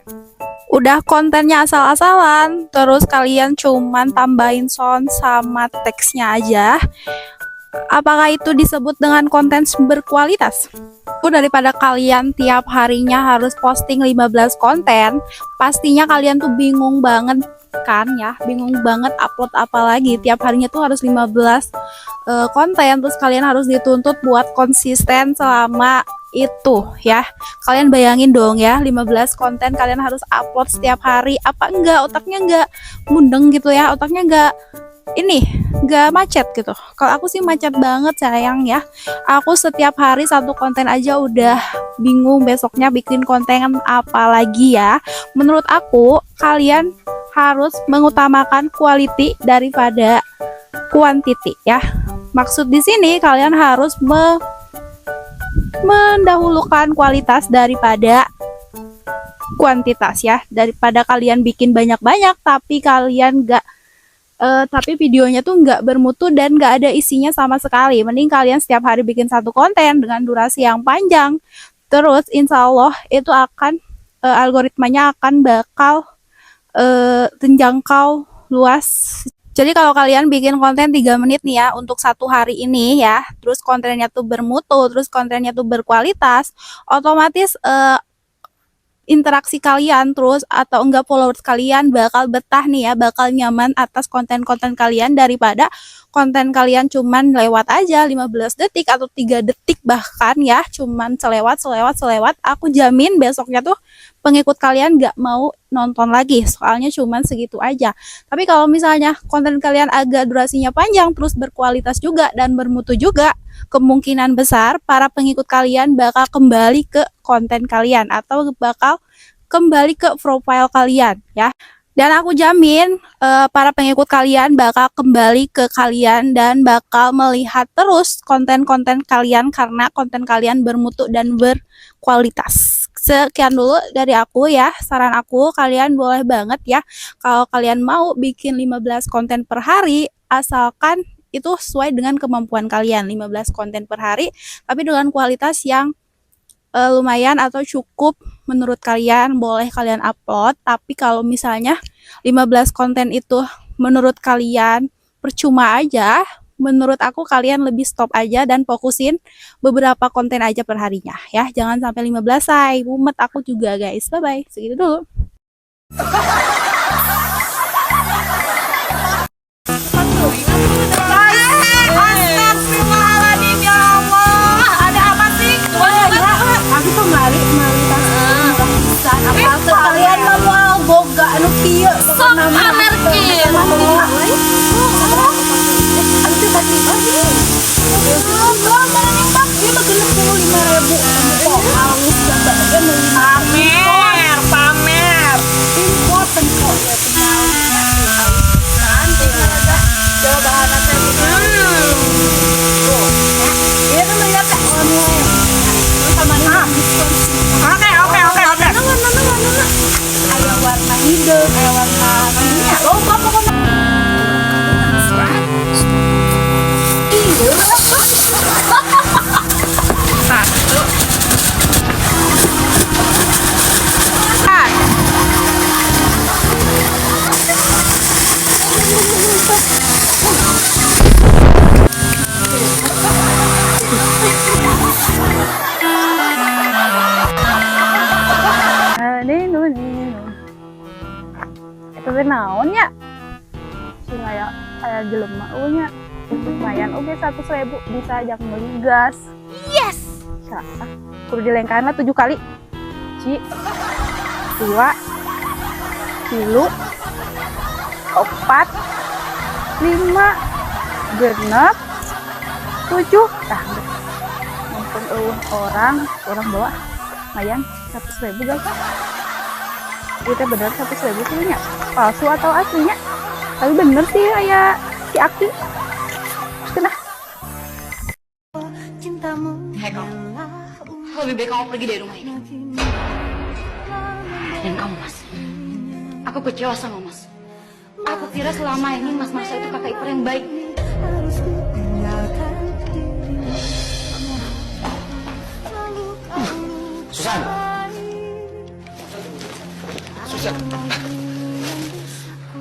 Udah kontennya asal-asalan, terus kalian cuman tambahin sound sama teksnya aja. Apakah itu disebut dengan konten berkualitas? Daripada kalian tiap harinya harus posting 15 konten, pastinya kalian tuh bingung banget kan ya, bingung banget upload apa lagi. Tiap harinya tuh harus 15 konten, terus kalian harus dituntut buat konsisten selama itu ya. Kalian bayangin dong ya, 15 konten kalian harus upload setiap hari. Apa enggak otaknya enggak mundeng gitu ya, otaknya enggak macet gitu. Kalau aku sih macet banget sayang ya. Aku setiap hari satu konten aja udah bingung besoknya bikin konten apa lagi ya. Menurut aku kalian harus mengutamakan quality daripada quantity ya. Maksud di sini kalian harus mendahulukan kualitas daripada kuantitas ya. Daripada kalian bikin banyak-banyak tapi videonya tuh nggak bermutu dan nggak ada isinya sama sekali. Mending kalian setiap hari bikin satu konten dengan durasi yang panjang. Terus insya Allah itu akan algoritmanya akan bakal terjangkau luas. Jadi kalau kalian bikin konten 3 menit nih ya untuk satu hari ini ya, terus kontennya tuh bermutu, terus kontennya tuh berkualitas, otomatis interaksi kalian terus atau enggak followers kalian bakal betah nih ya, bakal nyaman atas konten-konten kalian daripada konten kalian cuman lewat aja 15 detik atau 3 detik bahkan ya, cuman selewat. Aku jamin besoknya tuh pengikut kalian nggak mau nonton lagi, soalnya cuman segitu aja. Tapi kalau misalnya konten kalian agak durasinya panjang terus berkualitas juga dan bermutu juga, kemungkinan besar para pengikut kalian bakal kembali ke konten kalian atau bakal kembali ke profile kalian ya. Dan aku jamin para pengikut kalian bakal kembali ke kalian dan bakal melihat terus konten-konten kalian karena konten kalian bermutu dan berkualitas. Sekian dulu dari aku ya, saran aku, kalian boleh banget ya kalau kalian mau bikin 15 konten per hari, asalkan itu sesuai dengan kemampuan kalian. 15 konten per hari tapi dengan kualitas yang lumayan atau cukup menurut kalian, boleh kalian upload. Tapi kalau misalnya 15 konten itu menurut kalian percuma aja, menurut aku kalian lebih stop aja dan fokusin beberapa konten aja per harinya ya. Jangan sampai 15 say, mumet aku juga guys. Bye bye, segitu dulu. Astagfirullah. Pamer, pamer. Important kok ya tinggal. Cantik aja. Coba bahan apa Iya tuh lihat teh. Sama ini diskon. Oke. Kayak warna hijau, kayak warna ini loba pokoknya. Itu teh naon ya? Sing aya jelema nya. Lumayan oge 100.000 bisa ajak beli gas. Yes. Sah. Kudu dilengkehanna 7 kali. 1 2 3 4 5 genep 7. Tah. Mumpung orang bawa lumayan 100.000 guys. Kita bener 100.000 sih nya. Palsu atau aslinya? Tapi bener sih kayak si Aki. Cenah. Lebih baik kamu pergi dari rumah ini. Dan kamu, Mas, aku kecewa sama Mas. Aku kira selama ini Mas Marsa itu kakak ipar yang baik. Susan.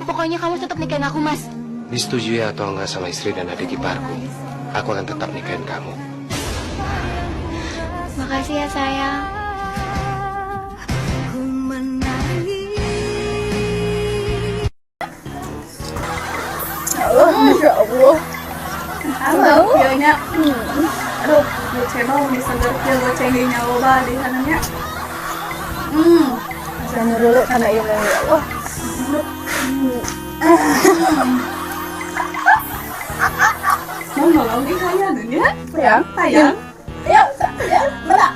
Pokoknya kamu tetap nikahin aku, Mas. Disetujui atau enggak sama istri dan adik iparku, aku akan tetap nikahin kamu. Makasih ya, sayang. Masya Allah. Halo. Videonya. Aduh, bu channel bisa ngerti buat cenginya loba di sananya. Jangan dulu karena ini ya Allah. Mau nolong di kalian ya? Sayang, sayang. Ayo, sayang. Belah.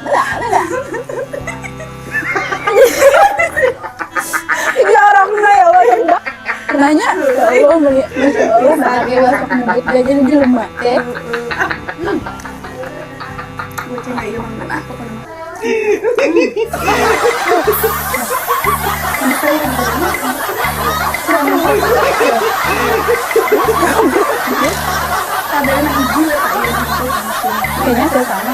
Ini orangnya ya Allah yang nanya ya Allah Masya Allah pakai masuk mulut dia jadi jelema teh. Bu cenginya yang mana aku kan. Kayaknya saya sama.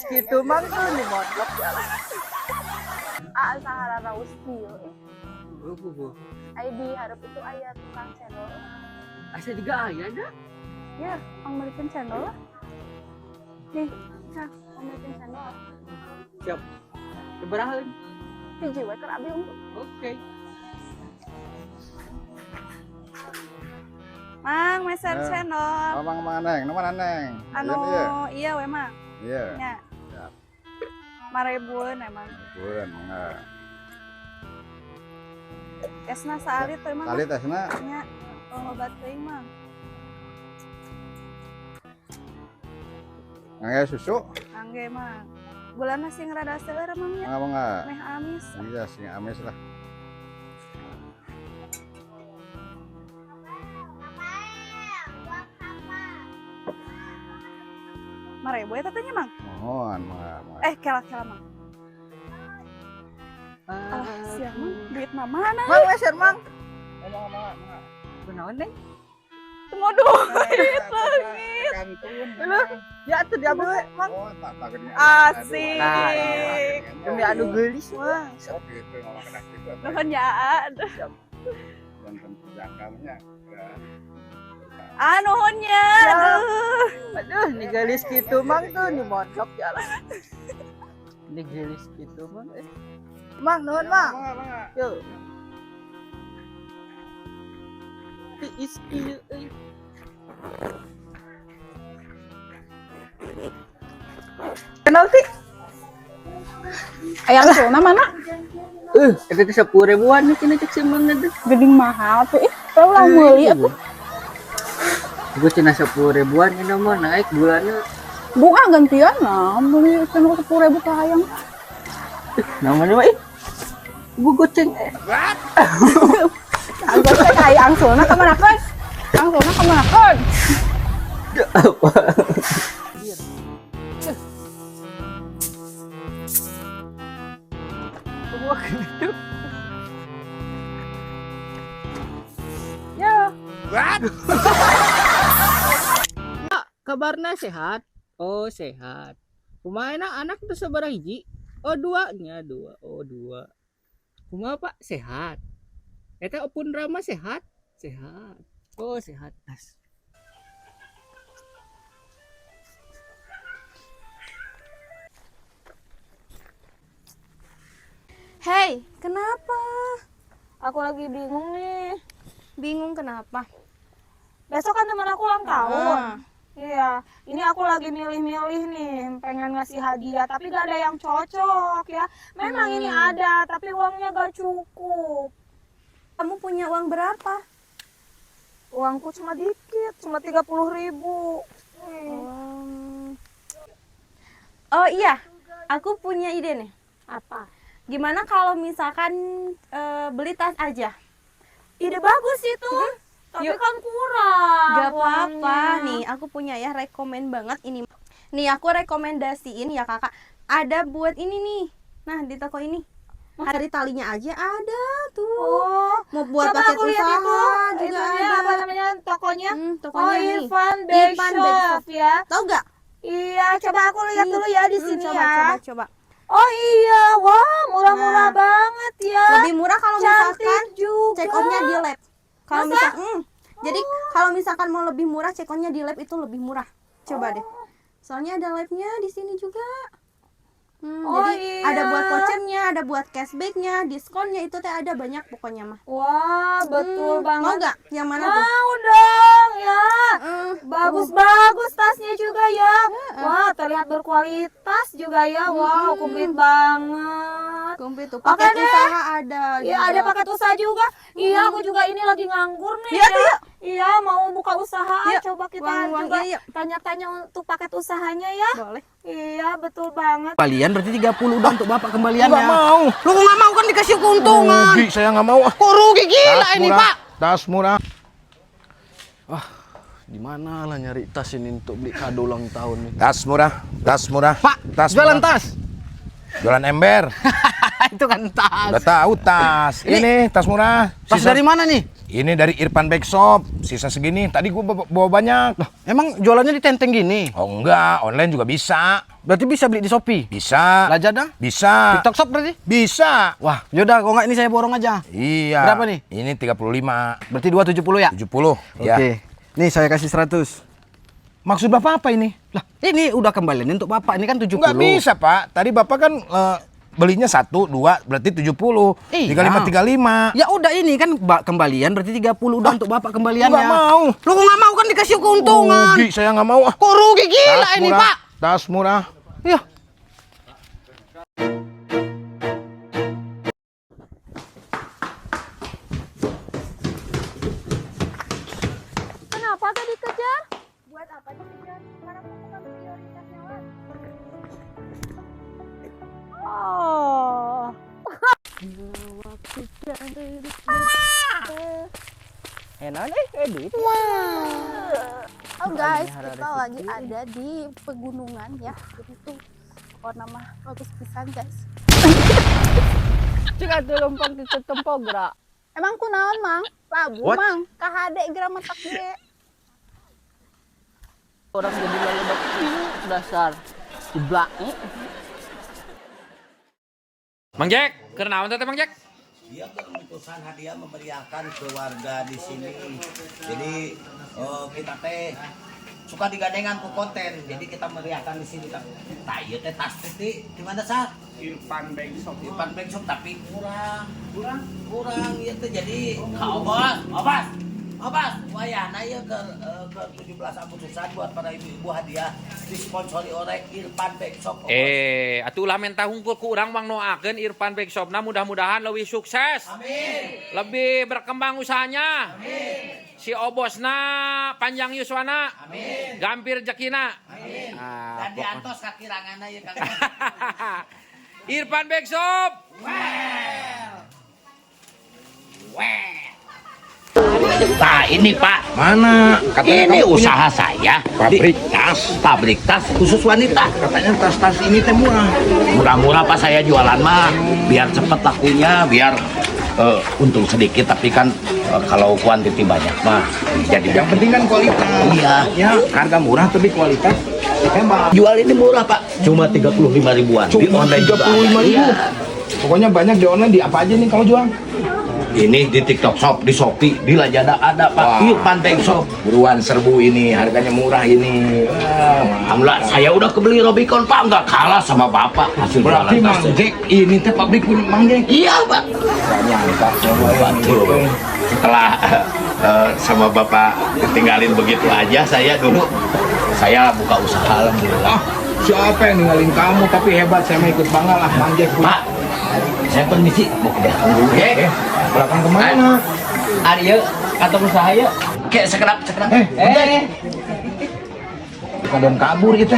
Gitu mang tuh nih mondok jalan. Sahara Raus Bio. Di harap itu ayah tukang cendol. Asa juga aya dah. Ya, pemilikin cendol lah. Nih, nah, pemilikin cendol. Siap. Keberangin. Hiji we keur abi unggul. Oke. Mang, meser cendol. Mang Neng, mana Neng? Anu, iya we Mang. Iya. Nya. Siap. 5.000-an emang. Bulan mangga. Esna saalit teh Mang. Kali tesna Nya, obat teuing Mang. ngangge susu? Angge Mang. Gulana sing rada seueur Mang nya. Mangga. Meh amis. Iya sing amis lah. Marebu eta teh nya Mang. Mohon mangga. Kela Mang. Alah, siang Mang, duit mah mana? Mang meser mang. Mangga. Kunaon deh? Temu duit langit. Kantun. Ya tuh diambil we, mang. Oh, tak gini. Asik. Demi anu geulis mang. Sok gitu ngomong kena gitu. Nuhun ya. Dan tentu jangkaunya. Nuhun ya. Aduh. Aduh, nih geulis gitu mang tuh nih mondok jalan. Nih geulis gitu mang. Mang nuhun mang. Mangga. Yuk. tiis kieu euy. Penalti. Ayang sona mana? Eta teh 10.000-an nih cenah cek si Mang teh. Geding mahal tuh. Ulah meuli atuh. Gue cenah 10.000-an ini mah naik bulannya. Bunga gantian nah, beli cenah 10.000 ka hayang. Namanya mah gue goceng. Agak teh hayang sona ka manakeun? Angsona ka manakeun? Ya. Kabarna sehat? Oh sehat. Kumaha anak tuh sabaraha hiji? Oh dua. Oh dua. Kumaha Pak? Sehat. Eta Opun Rama sehat? Sehat. Oh sehat. Hei, kenapa? Aku lagi bingung nih. Bingung kenapa? Besok kan teman aku ulang tahun. Iya, ini aku lagi milih-milih nih, pengen ngasih hadiah, tapi gak ada yang cocok ya. Memang ini ada, tapi uangnya gak cukup. Kamu punya uang berapa? Uangku cuma dikit, cuma 30.000. Oh iya, aku punya ide nih. Apa? Gimana kalau misalkan beli tas aja? Ide bagus itu. Tapi Yuk. kan kurang. Gak apa-apa uangnya. nih, aku punya ya rekomen banget ini. Nih aku rekomendasiin ya kakak. Ada buat ini nih. Nah di toko ini. Dari talinya aja ada tuh. Oh, Mau buat coba paket aku lihat usaha itu. juga Itunya ada. apa namanya tokonya? Tokonya Oh, nih. Irfan Irfan Bag Bag Shop ya. Tahu gak? Iya, coba aku lihat dulu ya di sini coba, ya. Coba. Oh iya, wah murah-murah banget ya. Lebih murah kalau Cantik misalkan juga. check outnya di lab. Kalau Masa? misal, jadi kalau misalkan mau lebih murah, check outnya di lab itu lebih murah. Coba deh. Soalnya ada labnya di sini juga. Oh, Jadi iya. ada buat vouchernya, ada buat cashbacknya, diskonnya itu teh ada banyak pokoknya mah. Wah, betul banget. Mau nggak? Yang mana tuh? Mau dong ya. Bagus-bagus tasnya juga ya. Wah, terlihat berkualitas juga ya. Wow, komplit banget. Komplit tuh. Oke Paket deh. usaha ada. Iya, ada paket usaha juga. Iya, aku juga ini lagi nganggur nih. Iya, ya. iya. Iya, mau buka usaha. Yuk, Coba kita uang-uang, juga iya, yuk. tanya-tanya untuk paket usahanya ya. Boleh. Iya, betul banget. Kembalian berarti 30 udah untuk bapak kembaliannya. Nggak mau. Lu kok nggak mau kan dikasih keuntungan. Rugi, saya nggak mau. Kok rugi gila ini murah, Pak? Tas murah. Di mana lah nyari tas ini untuk beli kado ulang tahun nih? Tas murah, tas murah. Pak, tas jualan murah. tas. Jualan ember. Itu kan tas. Udah tahu tas. Ini tas murah. Tas dari mana nih? Ini dari Irfan Bag Shop. Sisa segini. Tadi gua bawa banyak. Emang jualannya di tenteng gini? Oh enggak, online juga bisa. Berarti bisa beli di Shopee? Bisa. Lazada? Bisa. TikTok Shop berarti? Bisa. Wah, yaudah kalau nggak ini saya borong aja. Iya. Berapa nih? Ini 35. Berarti 270 ya? 70. Ya. Oke. Nih saya kasih 100. Maksud Bapak apa ini? Lah, ini udah kembalian untuk Bapak. Ini kan 70. Enggak bisa, Pak. Tadi Bapak kan belinya 1, 2, berarti 70. Iya. 35. Ya udah ini kan kembalian berarti 30 udah untuk Bapak kembaliannya. Nggak mau. Lu kok nggak mau kan dikasih keuntungan. Rugi, saya nggak mau. Kok rugi gila ini, murah, Pak? Tas murah. Ya. Kenapa tadi kejar? Buat apa dikejar? Karena aku bukan prioritasnya lah. Oh. Enak nih, edit. Oh guys, kita lagi ada di pegunungan ya. Jadi tuh nama bagus pisan guys. Cek atuh lempang di tempogra. Emang kunaon mang? Labu What? mang. KHD gira matak ge. Orang jadi lelebat dasar. Jeblak. Mang Jack, kenaon teh Mang Jack? Dia keputusan hadiah memeriahkan keluarga di sini. Jadi kita teh suka digandengan ke konten. Jadi kita meriahkan di sini. Nah, ieu teh tas teh di mana sah? Irfan Bag Shop. Irfan Bag Shop tapi kurang ieu teh jadi bos. Mas, wayahna ya ke 17 Agustusan buat para ibu-ibu hadiah disponsori oleh Irfan Backshop. Atuh ulah menta hungkul ku urang mang noakeun Irfan Backshopna mudah-mudahan lebih sukses. Amin. Lebih berkembang usahanya. Amin. Si obosna panjang yuswana. Amin. Gampir rezekina. Amin. Dan diantos kakiranganna ya Kang. Irfan Backshop. Nah ini Pak, Mana? ini usaha saya. Pabrik tas khusus wanita. Katanya tas-tas ini teh murah. Murah-murah Pak, saya jualan mah biar cepet lakunya, biar untung sedikit, tapi kan kalau kuantiti banyak mah jadi Yang penting kan kualitas. Iya. Ya, harga murah tapi kualitas hebat. Jual ini murah Pak, cuma 35 ribuan. Di Cuma online juga 35 ada. ribu. Iya. Pokoknya banyak di online, di apa aja nih kalau jual? Ini di TikTok Shop, di Shopee, di Lazada ada Pak. Irfan Backshop. Buruan serbu ini, harganya murah ini. Alhamdulillah, saya udah kebeli Robicon Pak, nggak kalah sama Bapak. Hasil Berarti jualan Mang tas. Jack ini teh pabrik punya Mang Jack. Iya Pak. Nyangka Betul. Setelah sama Bapak ditinggalin begitu aja, saya dulu buka usaha alhamdulillah. Siapa yang ninggalin kamu? Tapi hebat, saya mau ikut bangga lah Mang Jack. Pak, saya permisi mau ke belakang dulu. Belakang kemana? Arya atau usaha ya? Kayak sekedap. Bukan kabur itu.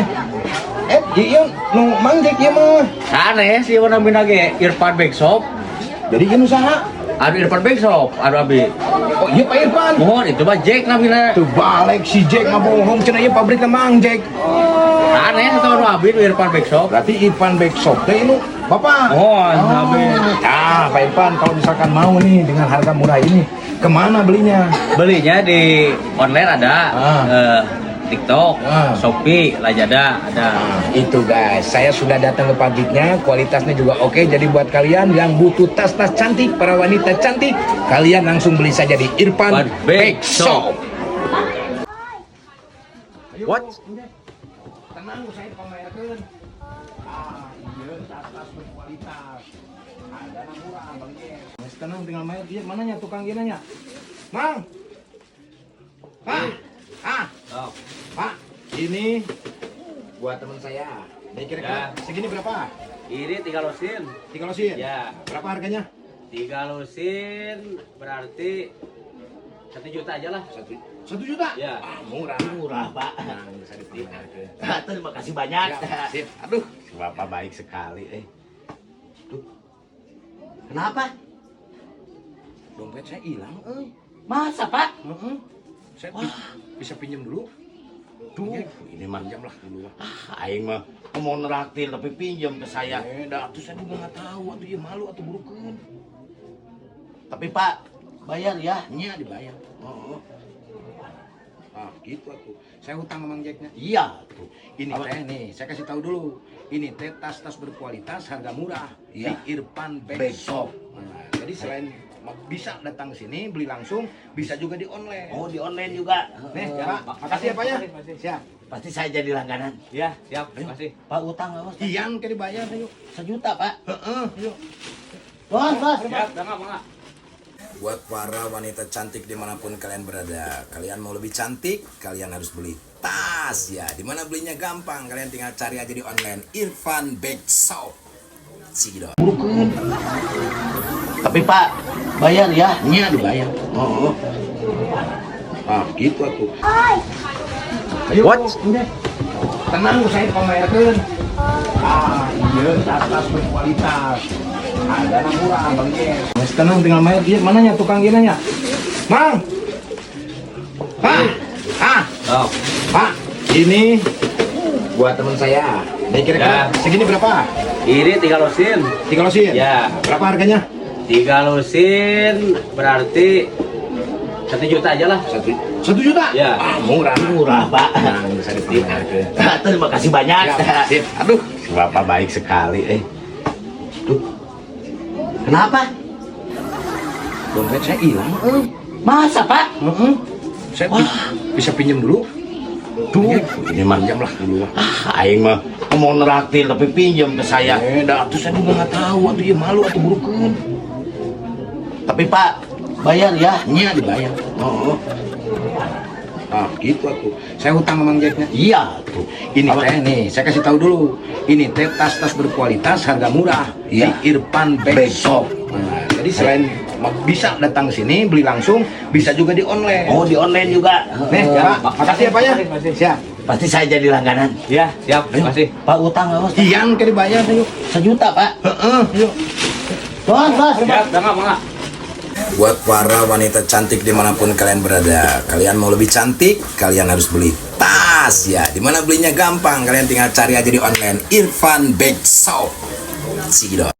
Iya, nu Mang Jack ya mah. Sana ya si orang binage Irfan Backshop. Jadi kan usaha. Ada Irfan Backshop, ada abi. Oh iya Pak Irfan. Mohon itu mah Jack namanya. Tuh balik si Jack nggak bohong, cina iya pabrik Mang Jack. Sana ya satu orang abi Irfan Backshop. Berarti Irfan Backshop teh ini Bapak. Mohon abi. Nah, Pak Irfan kalau misalkan mau nih dengan harga murah ini, kemana belinya? Belinya di online ada. TikTok, Shopee, Lazada ada. Itu guys, saya sudah datang ke pabriknya, kualitasnya juga oke. Jadi buat kalian yang butuh tas-tas cantik, para wanita cantik, kalian langsung beli saja di Irfan Backshop. What? Tenang, saya pamerkeun. Iya, tas-tas berkualitas. Ada murah, Bang Jack. Tenang, tinggal main. Iya, mananya tukang ginanya? Mang. Pak, ini buat teman saya. Ini kira-kira segini berapa? Ini 3 lusin. 3 lusin? Ya. Berapa harganya? 3 lusin berarti 1 juta aja lah. 1 juta? Ya. Murah Pak. Nah, bisa diterima. Terima kasih banyak. Ya, sip. Aduh, Bapak baik sekali. Tuh. Kenapa? dompet saya hilang. Masa Pak? Saya bisa pinjam dulu. Tuh, ini mah pinjam lah dulu. aing mah mau neraktir tapi pinjam ke saya. Tuh saya juga nggak tahu, atuh ya malu atau burukeun. Tapi Pak, bayar ya? Nya dibayar. Gitu aku. Saya hutang sama Mang Jacknya. Iya tuh. Ini teh nih, saya kasih tahu dulu. Ini teh tas-tas berkualitas, harga murah. Iya. Di Irfan Backshop. Nah, jadi selain bisa datang sini beli langsung, bisa juga di online. Oh, di online juga. Nih, Pak. Makasih ya Pak ya. Siap. Pasti saya jadi langganan. Ya, siap. Makasih. Pak, utang Bos. Iyan kayak dibayar ayo. 1 juta, Pak. Yuk. Bos. Siap, bangga. Buat para wanita cantik dimanapun kalian berada, kalian mau lebih cantik, kalian harus beli tas ya. Dimana belinya gampang, kalian tinggal cari aja di online Irfan Backshop. Sigidon. Tapi Pak, bayar ya? Nya dibayar. Gitu aku. Ayo, What? Tenang, saya pamerkeun. Iya, tas-tas berkualitas. Ada murah, Bang Jack. Mas tenang, tinggal main. Iya, mananya tukang ginanya? Mang. Pak, ini buat teman saya. Ini kira-kira segini berapa? Ini 3 lusin. 3 lusin? Ya. Berapa harganya? 3 lusin berarti 1 juta aja lah. 1 juta? Ya. Murah, Pak. Nah, bisa diterima. Terima kasih banyak. Sip. Aduh, Bapak baik sekali. Tuh. Kenapa? dompet saya hilang. Masa Pak? Saya bisa pinjam dulu. Tuh, ini mah Pinjam lah dulu. aing mah mau neraktir tapi pinjam ke saya. Tuh saya juga nggak tahu, atuh ya malu atau burukeun. Tapi Pak, Bayar ya? Iya dibayar. Oh. Ah, gitu aku. Saya hutang sama Mang Jacknya. Iya tuh. Ini teh nih, saya kasih tahu dulu. Ini teh tas-tas berkualitas, harga murah. Iya. Di Irfan Bag Shop. Nah, jadi selain bisa datang ke sini beli langsung, bisa juga di online. Oh, di online juga. Nih, ya, Pak. Makasih ya Pak ya. Siap. Pasti saya jadi langganan. Ya, siap. Terima kasih. Pak utang Bos. Iyan kayak dibayar yuk. 1 juta, Pak. Heeh, yuk. Bos. Siap, mangga. Buat para wanita cantik dimanapun kalian berada, kalian mau lebih cantik, kalian harus beli tas ya. Dimana belinya gampang, kalian tinggal cari aja di online Irfan Bag Shop. Sidot.